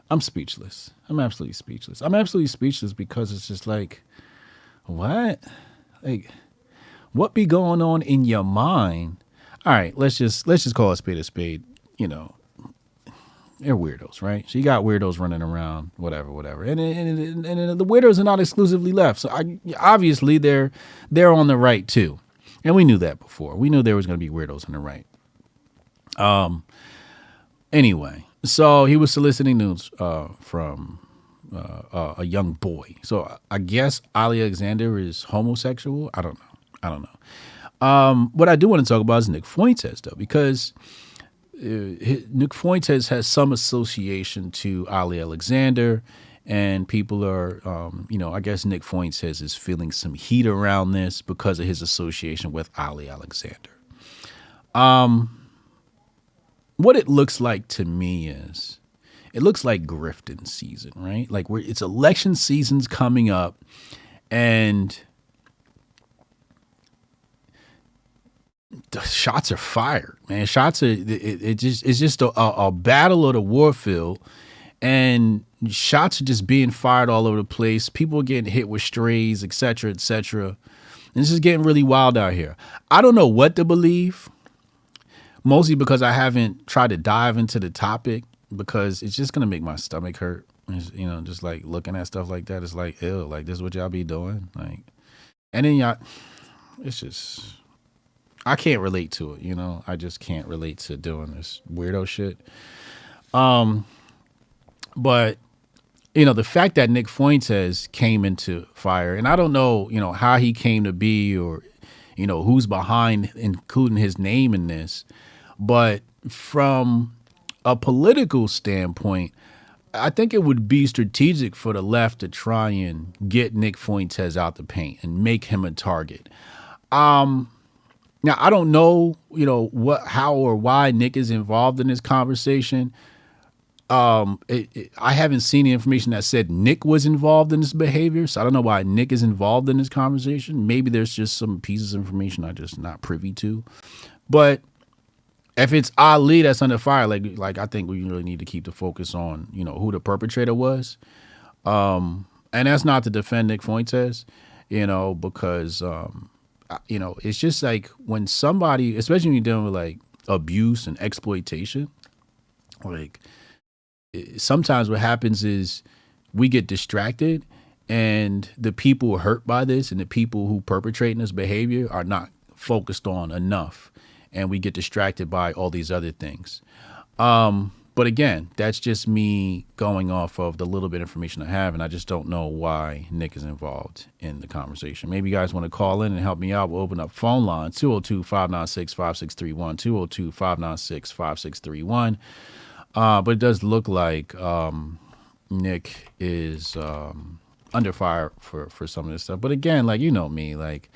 I'm speechless. I'm absolutely speechless. I'm absolutely speechless because it's just like, what? What be going on in your mind? All right, let's just call a spade a spade. They're weirdos, right? So you got weirdos running around, whatever. And the weirdos are not exclusively left. So obviously they're on the right too. And we knew that before. We knew there was going to be weirdos on the right. Anyway, so he was soliciting nudes from a young boy. So I guess Ali Alexander is homosexual. I don't know. What I do want to talk about is Nick Fuentes, though, because Nick Fuentes has some association to Ali Alexander, and people are, I guess Nick Fuentes is feeling some heat around this because of his association with Ali Alexander. What it looks like to me is, it looks like grifting season, right? Like it's election season's coming up, and the shots are fired, man. Shots are, it's just a battle of the war field, and shots are just being fired all over the place. People are getting hit with strays, et cetera, et cetera. And this is getting really wild out here. I don't know what to believe, mostly because I haven't tried to dive into the topic, because it's just going to make my stomach hurt. It's, just like looking at stuff like that. It's like, ew, like this is what y'all be doing. Like, and then y'all, it's just, I can't relate to it. I just can't relate to doing this weirdo shit. But, the fact that Nick Fuentes came into fire, and I don't know, how he came to be, or, who's behind including his name in this. But from a political standpoint, I think it would be strategic for the left to try and get Nick Fuentes out the paint and make him a target. Now, I don't know, how or why Nick is involved in this conversation. I haven't seen the information that said Nick was involved in this behavior, so I don't know why Nick is involved in this conversation. Maybe there's just some pieces of information I'm just not privy to. But if it's Ali that's under fire, like I think we really need to keep the focus on, who the perpetrator was. And that's not to defend Nick Fuentes, because, it's just like when somebody, especially when you're dealing with like abuse and exploitation, like sometimes what happens is we get distracted, and the people hurt by this and the people who perpetrate this behavior are not focused on enough. and we get distracted by all these other things. But again, that's just me going off of the little bit of information I have, and I just don't know why Nick is involved in the conversation. Maybe you guys want to call in and help me out. We'll open up phone line, 202-596-5631, 202-596-5631. But it does look like Nick is under fire for some of this stuff. But again, like, you know me, like,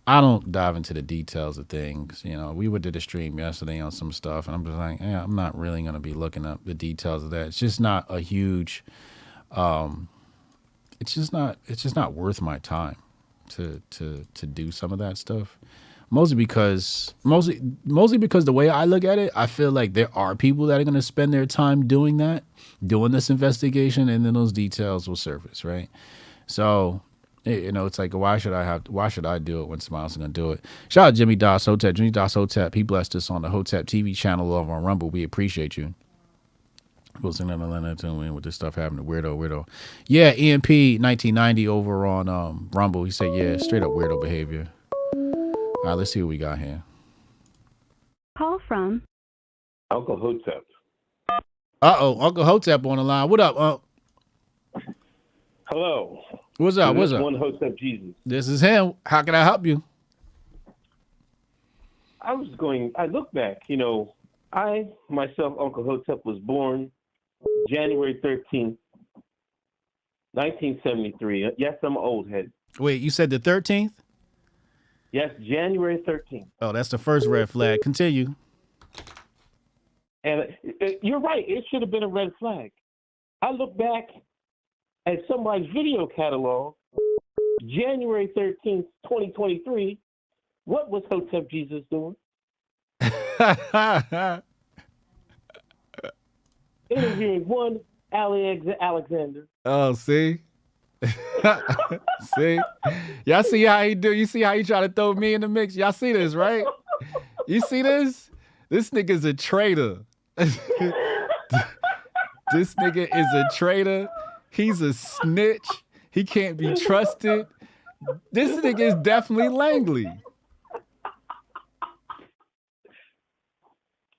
I don't dive into the details of things. You know, we did a stream yesterday on some stuff, and I'm just like, yeah, I'm not really going to be looking up the details of that. It's just not a huge, it's just not worth my time to do some of that stuff. Mostly because the way I look at it, I feel like there are people that are going to spend their time doing this investigation, and then those details will surface, right? So, you know, it's like, why should I do it when somebody else is going to do it? Shout out Jimmy Das Hotep. Jimmy Das Hotep, he blessed us on the Hotep TV channel over on Rumble. We appreciate you. We'll send another to me with this stuff happening. Weirdo. Yeah, EMP 1990 over on Rumble. He said, yeah, straight up weirdo behavior. All right, let's see what we got here. Call from Uncle Hotep. Uh-oh, Uncle Hotep on the line. What up, Hello. What's up? One Hotep Jesus. This is him. How can I help you? I look back, you know, I, myself, Uncle Hotep, was born January 13th, 1973. Yes, I'm an old head. Wait, you said the 13th? Yes, January 13th. Oh, that's the first red flag. Continue. And you're right. It should have been a red flag. I look back at somebody's video catalog, January 13th, 2023. What was Hotep Jesus doing? Interviewing one Alexander. Oh, see? See? Y'all see how he do? You see how he try to throw me in the mix? Y'all see this, right? You see this? This nigga's a traitor. This nigga is a traitor. He's a snitch. He can't be trusted. This nigga is definitely Langley.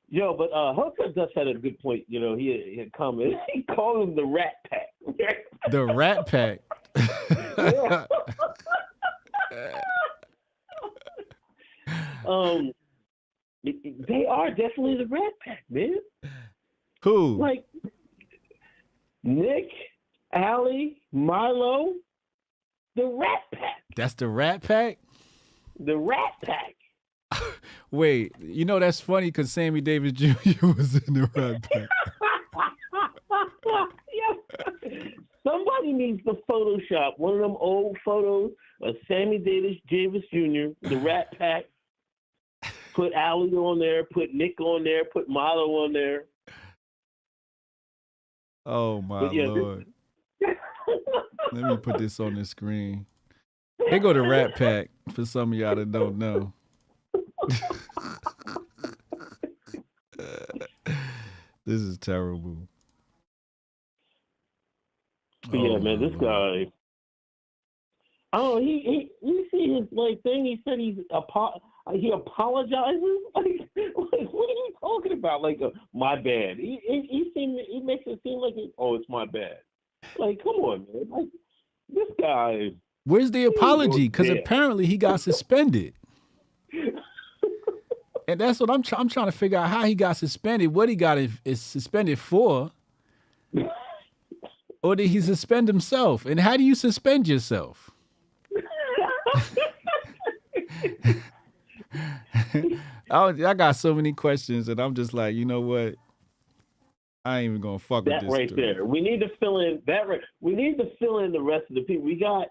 Yo, but Hotep does had a good point. You know, he had commented. He called him the Rat Pack. The Rat Pack. They are definitely the Rat Pack, man. Who? Like Nick, Allie, Milo, the Rat Pack. That's the Rat Pack? The Rat Pack. Wait, you know that's funny because Sammy Davis Jr. was in the Rat Pack. Somebody needs to Photoshop one of them old photos of Sammy Davis Jr., the Rat Pack. Put Allie on there, put Nick on there, put Milo on there. Oh, my Lord. Let me put this on the screen. They go to Rat Pack for some of y'all that don't know. This is terrible. Yeah, man, this guy. Oh, he see his like thing. He said he apologizes. Like what are you talking about? Like my bad. He makes it seem like it's my bad. Like come on, man. Like this guy. Where's the apology? Because apparently he got suspended. And that's what I'm trying to figure out how he got suspended. What he got is suspended for. Or did he suspend himself? And how do you suspend yourself? I got so many questions, and I'm just like, you know what? I ain't even gonna fuck with this. That right there. We need to fill in that. We need to fill in the rest of the people. We got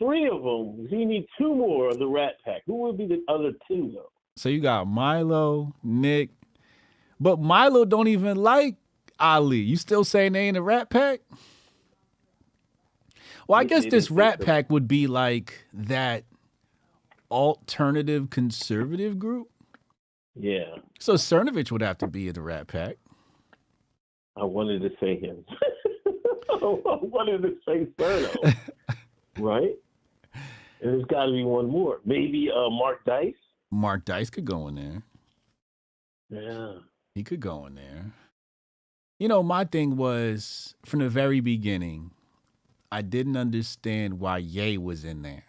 3 of them. We need 2 more of the Rat Pack. Who would be the other 2 though? So you got Milo, Nick, but Milo don't even like Ali. You still saying they in the Rat Pack? Well, I guess this Rat Pack would be like that alternative conservative group. Yeah. So Cernovich would have to be in the Rat Pack. I wanted to say him. I wanted to say Cerno. Right? And there's got to be one more. Maybe Mark Dice. Mark Dice could go in there. Yeah. He could go in there. You know, my thing was from the very beginning, I didn't understand why Ye was in there.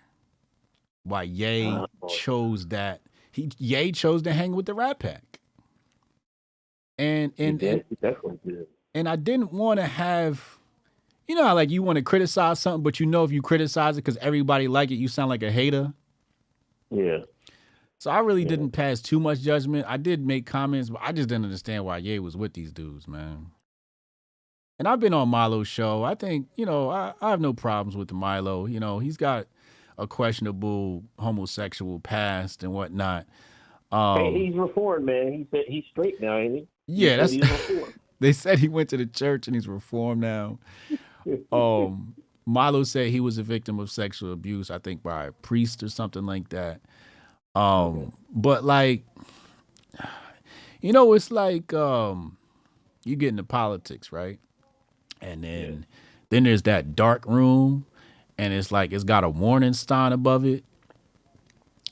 Why Ye chose that. Ye chose to hang with the Rat Pack. And He definitely did. And I didn't want to have, you know how like you want to criticize something, but you know if you criticize it because everybody like it, you sound like a hater. Yeah. So I really didn't pass too much judgment. I did make comments, but I just didn't understand why Ye was with these dudes, man. And I've been on Milo's show. I think, you know, I have no problems with Milo. You know, he's got a questionable homosexual past and whatnot. Hey, he's reformed, man. He said he's straight now, ain't he? Yeah, that's. He's reformed. They said he went to the church and he's reformed now. Milo said he was a victim of sexual abuse, I think by a priest or something like that. But like, you know, it's like you get into politics, right? And then there's that dark room, and it's like it's got a warning sign above it.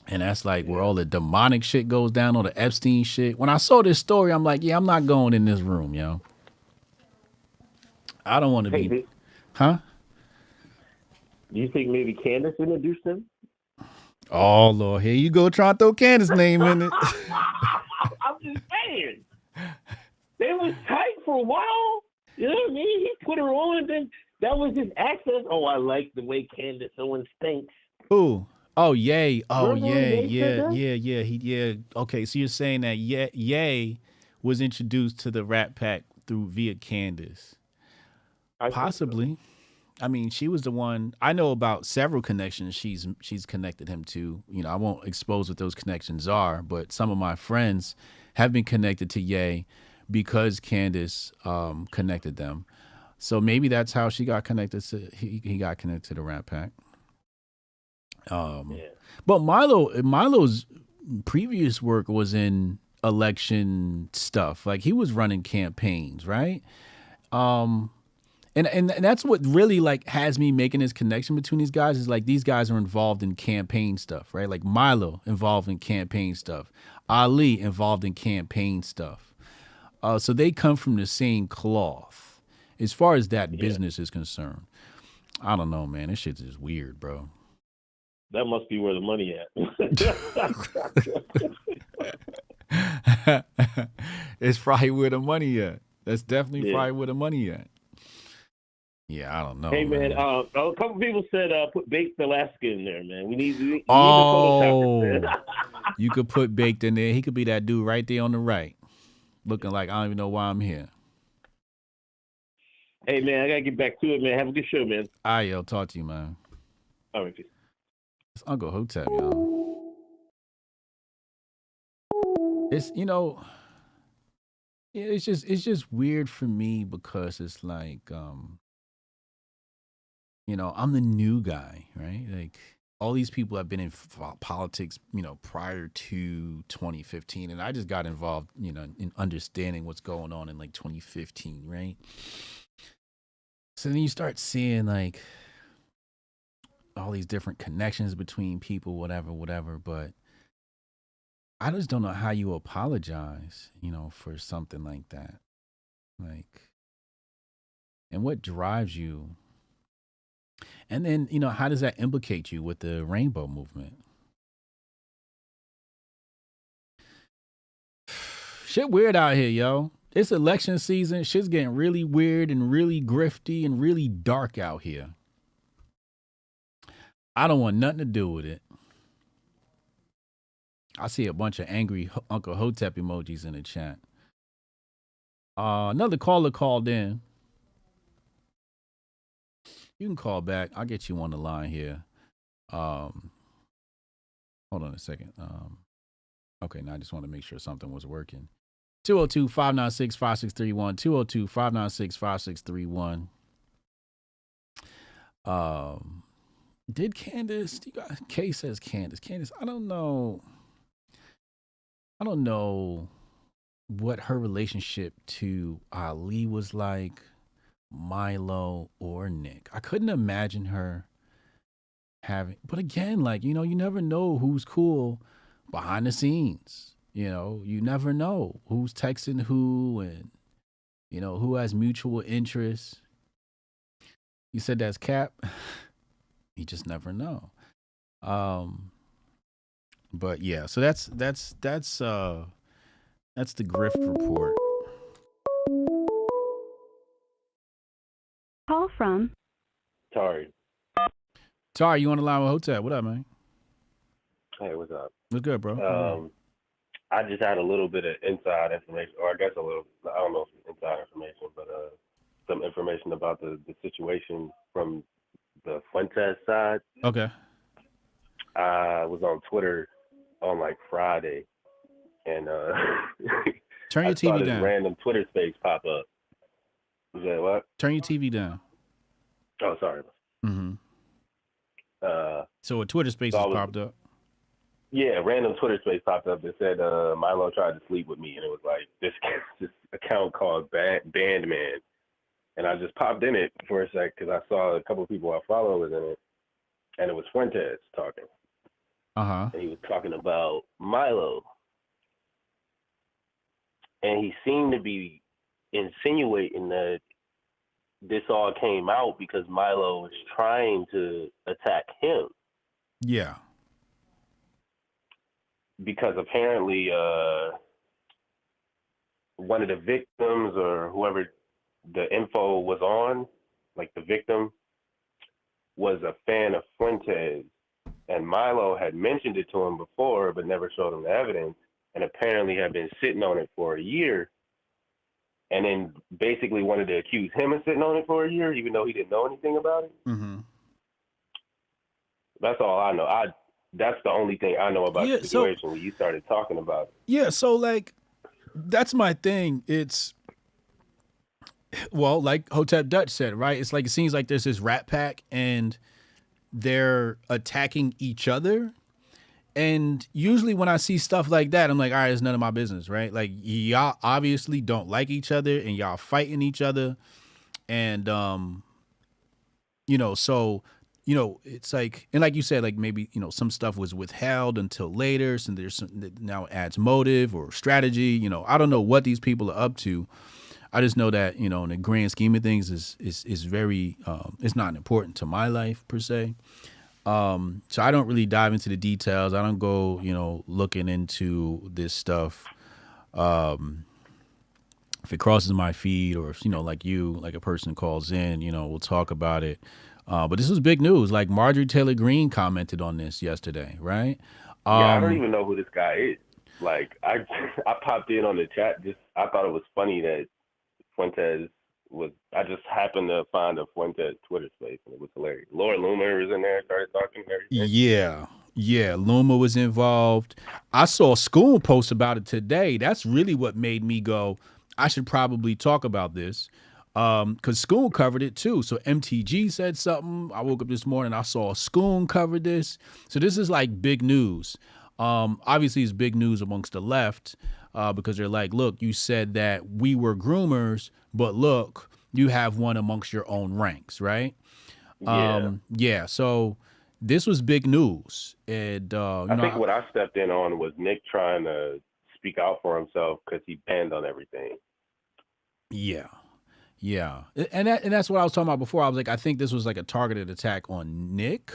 And that's like where all the demonic shit goes down, all the Epstein shit. When I saw this story, I'm like, yeah, I'm not going in this room, yo. I don't want to be. Huh? Do you think maybe Candace introduced him? Oh, Lord. Here you go trying to throw Candace's name in it. I'm just saying. They was tight for a while. You know what I mean? He put her on, and then that was his access. Oh, I like the way Candace Owens thinks. Who? Oh, Ye. Oh, Remember yeah. Okay, so you're saying that Ye was introduced to the Rat Pack via Candace. Possibly. I mean, she was the one. I know about several connections she's connected him to. You know, I won't expose what those connections are, but some of my friends have been connected to Ye because Candace connected them. So maybe that's how she got connected to he got connected to the Rat Pack. But Milo's previous work was in election stuff. Like he was running campaigns, right? And that's what really like has me making this connection between these guys is like these guys are involved in campaign stuff, right? Like Milo involved in campaign stuff, Ali involved in campaign stuff. So they come from the same cloth as far as that business is concerned. I don't know, man. This shit's just weird, bro. That must be where the money at. It's probably where the money at. That's definitely probably where the money at. Yeah, I don't know. Hey, man, a couple people said put Baked Alaska in there, man. We need the you could put Baked in there. He could be that dude right there on the right, looking like I don't even know why I'm here. Hey, man, I got to get back to it, man. Have a good show, man. All right, yo, talk to you, man. All right, peace. It's Uncle Hotep, y'all. It's, you know, it's just weird for me because it's like, you know, I'm the new guy, right? Like all these people have been in politics, you know, prior to 2015. And I just got involved, you know, in understanding what's going on in like 2015, right? So then you start seeing like all these different connections between people, whatever. But I just don't know how you apologize, you know, for something like that. Like, and what drives you? And then, you know, how does that implicate you with the rainbow movement? Shit weird out here, yo. It's election season. Shit's getting really weird and really grifty and really dark out here. I don't want nothing to do with it. I see a bunch of angry Uncle Hotep emojis in the chat. Another caller called in. You can call back. I'll get you on the line here. Hold on a second. Okay, now I just want to make sure something was working. 202-596-5631. 202-596-5631. Did Candace, Kay says Candace. Candace, I don't know what her relationship to Ali was like, Milo or Nick. I couldn't imagine her having, but again, like, you know, you never know who's cool behind the scenes. You know, you never know who's texting who and, you know, who has mutual interests. You said that's cap. You just never know. But yeah, so that's the grift report. Call from Sorry. Tari, you on the line with Hotep? What up, man? Hey, what's up? What's good, bro? I just had a little bit of inside information, or I guess I don't know if it's inside information, but some information about the situation from the Fuentes side. Okay. I was on Twitter on like Friday, and turn your TV down. Random Twitter space pop up. You said what? Turn your TV down. Oh, sorry. Mm-hmm. So a Twitter space popped up. Yeah, random Twitter space popped up that said Milo tried to sleep with me, and it was like this account called Bandman, and I just popped in it for a sec because I saw a couple of people I follow was in it, and it was Fuentes talking. Uh-huh. And he was talking about Milo, and he seemed to be insinuating that this all came out because Milo was trying to attack him. Yeah. Because apparently one of the victims or whoever the info was on, like the victim, was a fan of Fuentes. And Milo had mentioned it to him before, but never showed him the evidence, and apparently had been sitting on it for a year. And then basically wanted to accuse him of sitting on it for a year, even though he didn't know anything about it. Mm-hmm. That's all I know. That's the only thing I know about the situation when you started talking about it. Yeah, so like that's my thing. It's like Hotep Dutch said, right? It's like it seems like there's this rat pack and they're attacking each other. And usually when I see stuff like that, I'm like, all right, it's none of my business, right? Like y'all obviously don't like each other and y'all fighting each other. And, so, it's like, and like you said, like maybe, some stuff was withheld until later. So there's some that now adds motive or strategy. I don't know what these people are up to. I just know that, in the grand scheme of things is very, it's not important to my life per se. So I don't really dive into the details. I don't go, looking into this stuff. If it crosses my feed or if, like a person calls in, we'll talk about it. But this was big news. Like Marjorie Taylor Greene commented on this yesterday, right? Yeah, I don't even know who this guy is. Like I popped in on the chat. I thought it was funny that Fuentes I just happened to find a Fuentes Twitter space, and it was hilarious. Laura Loomer was in there, started talking. Yeah, Luma was involved. I saw School post about it today. That's really what made me go, I should probably talk about this, because School covered it too. So MTG said something. I woke up this morning, I saw School cover this. So this is like big news. Obviously, it's big news amongst the left. Because they're like, look, you said that we were groomers, but look, you have one amongst your own ranks, right? Yeah. So this was big news. And I think what I stepped in on was Nick trying to speak out for himself because he banned on everything. Yeah. And that's what I was talking about before. I was like, I think this was like a targeted attack on Nick.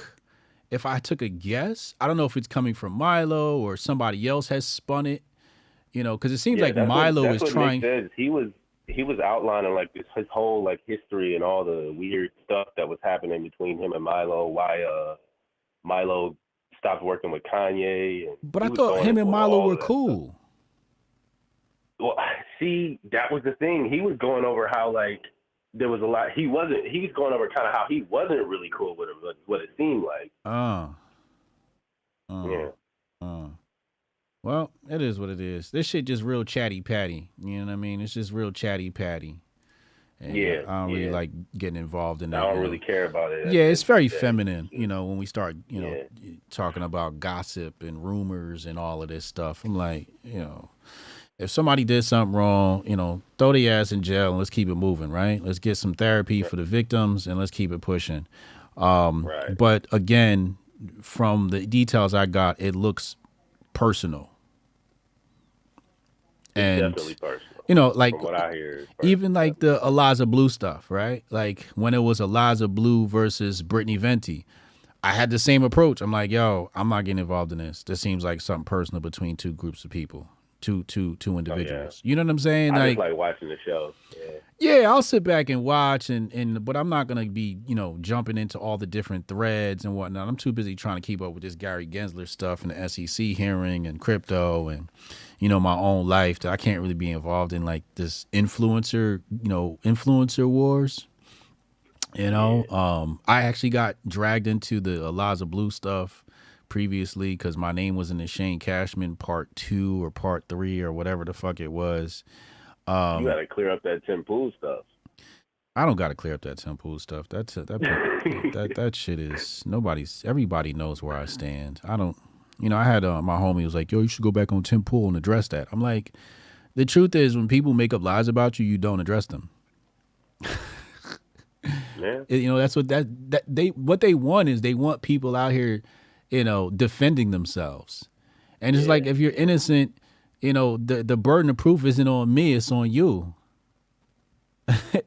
If I took a guess, I don't know if it's coming from Milo or somebody else has spun it. Because it seems like Milo is trying. Nick says. He was outlining like his whole like history and all the weird stuff that was happening between him and Milo. Why Milo stopped working with Kanye. But I thought him and Milo were cool. Well, see, that was the thing. He was going over how like there was a lot. He was going over kind of how he wasn't really cool with him. What it seemed like. Yeah. Well, it is what it is. This shit just real chatty patty. You know what I mean? It's just real chatty patty. And I don't really like getting involved in that. I don't really care about it. Yeah, it's very feminine, when we start, talking about gossip and rumors and all of this stuff. I'm like, if somebody did something wrong, throw the ass in jail and let's keep it moving, right? Let's get some therapy for the victims and let's keep it pushing. Right. But again, from the details I got, it looks personal. And definitely personal. you know, like From what I hear, it's even like the Eliza Blue stuff, right? Like when it was Eliza Blue versus Brittany Venti, I had the same approach. I'm like, yo, I'm not getting involved in this. This seems like something personal between two groups of people, two individuals. You know what I'm saying? I Like, just like watching the show. yeah, I'll sit back and watch, but I'm not gonna be, jumping into all the different threads and whatnot. I'm too busy trying to keep up with this Gary Gensler stuff and the SEC hearing and crypto and, my own life, that I can't really be involved in like this influencer wars. I actually got dragged into the Eliza Blue stuff previously because my name was in the Shane Cashman part 2 or part 3 or whatever the fuck it was. You got to clear up that Tim Pool stuff. I don't got to clear up that Tim Pool stuff. That shit is everybody knows where I stand. I don't, I had my homie was like, yo, you should go back on Tim Pool and address that. I'm like, the truth is when people make up lies about you, you don't address them. Yeah. That's what what they want is they want people out here, defending themselves. And it's like, if you're innocent, the burden of proof isn't on me, it's on you.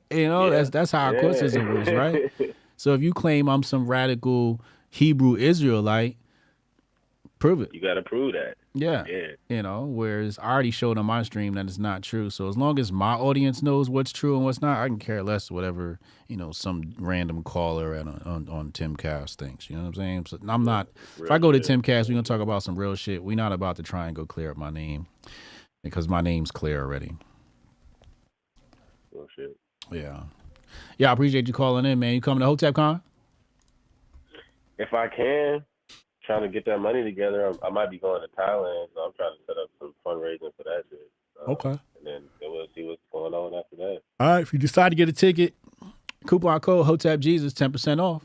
That's how our court system works, right? So if you claim I'm some radical Hebrew Israelite, prove it. You got to prove that. Yeah. Whereas I already showed on my stream that it's not true. So as long as my audience knows what's true and what's not, I can care less whatever, some random caller on Timcast thinks. You know what I'm saying? So I'm not, if I go to Timcast, we're going to talk about some real shit. We're not about to try and go clear up my name because my name's clear already. Oh, shit. Yeah. Yeah, I appreciate you calling in, man. You coming to HotepCon? If I can. Trying to get that money together. I might be going to Thailand, so I'm trying to set up some fundraising for that shit. Okay. And then we'll see what's going on after that. All right. If you decide to get a ticket, coupon code Hotep Jesus, 10% off.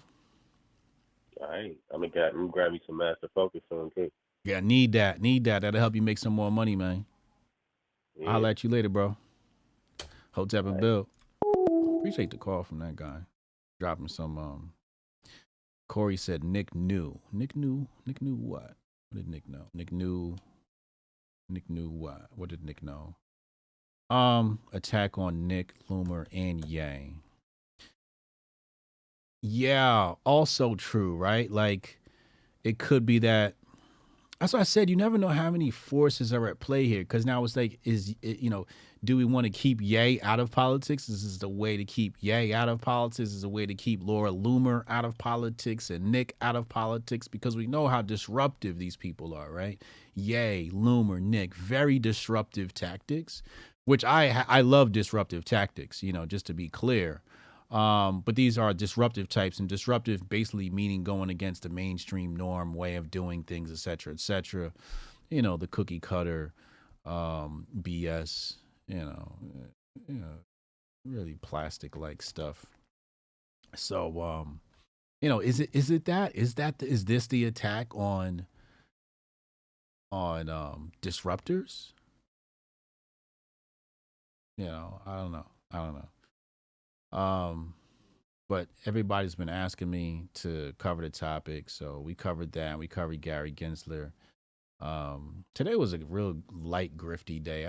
All right. I'm gonna grab me some Master Focus soon too. Yeah, need that. That'll help you make some more money, man. Yeah. I'll let you later, bro. Hotep and Bill. Appreciate the call from that guy. Dropping some Corey said Nick knew. Nick knew what? What did Nick know? Nick knew what? What did Nick know? Attack on Nick, Loomer, and Yang. Yeah, also true, right? Like, it could be that. That's why I said you never know how many forces are at play here. Because now it's like, do we want to keep Ye out of politics? This is the way to keep Ye out of politics. This is a way to keep Laura Loomer out of politics and Nick out of politics, because we know how disruptive these people are, right? Ye, Loomer, Nick, very disruptive tactics, which I love disruptive tactics, just to be clear. But these are disruptive types, and disruptive basically meaning going against the mainstream norm way of doing things, et cetera, et cetera. The cookie cutter BS. Really plastic-like stuff. So, is this the attack on disruptors? I don't know. But everybody's been asking me to cover the topic, so we covered that. We covered Gary Gensler. Today was a real light grifty day.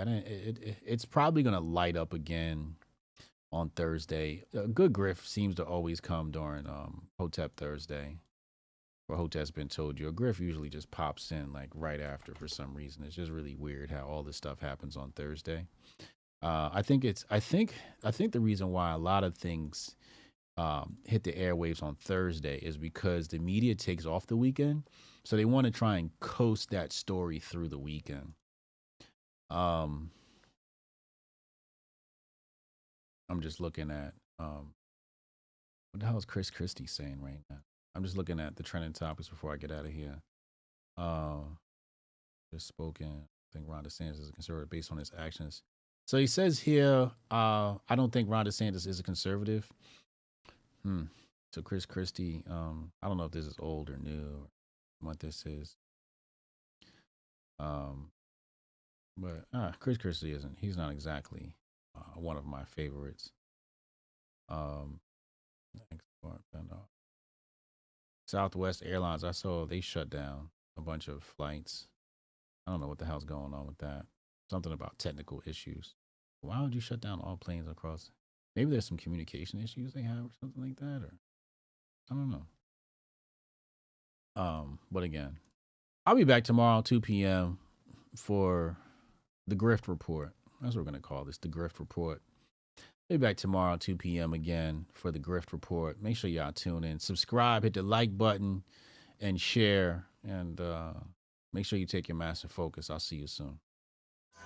It's probably gonna light up again on Thursday. A good grift seems to always come during Hotep Thursday. Or Hotep's been told you. A grift usually just pops in like right after for some reason. It's just really weird how all this stuff happens on Thursday. I think the reason why a lot of things hit the airwaves on Thursday is because the media takes off the weekend. So they want to try and coast that story through the weekend. I'm just looking at what the hell is Chris Christie saying right now? I'm just looking at the trending topics before I get out of here. Just spoken. I think Ron DeSantis is a conservative based on his actions. So he says here, I don't think Ron DeSantis is a conservative. So Chris Christie, I don't know if this is old or new or what this is. But Chris Christie isn't. He's not exactly one of my favorites. Southwest Airlines, I saw they shut down a bunch of flights. I don't know what the hell's going on with that. Something about technical issues. Why would you shut down all planes across? Maybe there's some communication issues they have or something like that, or I don't know. But again, I'll be back tomorrow, 2 p.m. for the Grift Report. That's what we're going to call this, the Grift Report. I'll be back tomorrow, 2 p.m. again for the Grift Report. Make sure y'all tune in. Subscribe, hit the like button, and share. And make sure you take your massive focus. I'll see you soon.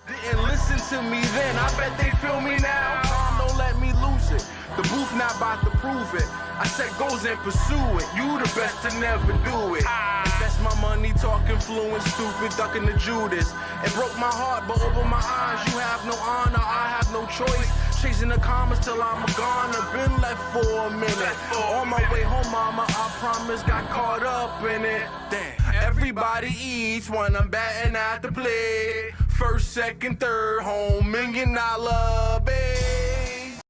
Didn't listen to me then, I bet they feel me now. Time don't let me lose it. The booth not about to prove it. I set goals and pursue it. You the best to never do it. Invest my money, talking fluent, stupid, ducking the Judas. It broke my heart, but over my eyes, you have no honor, I have no choice. Chasing the commas till I'm a goner. Been left for a minute. On my way home, mama, I promise, got caught up in it. Damn. Everybody eats when I'm batting at the plate. First, second, third, home, $1 million base.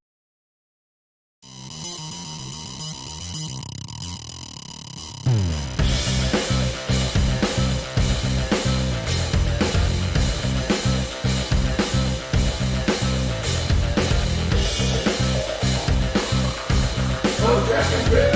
Oh, Jack and Bill.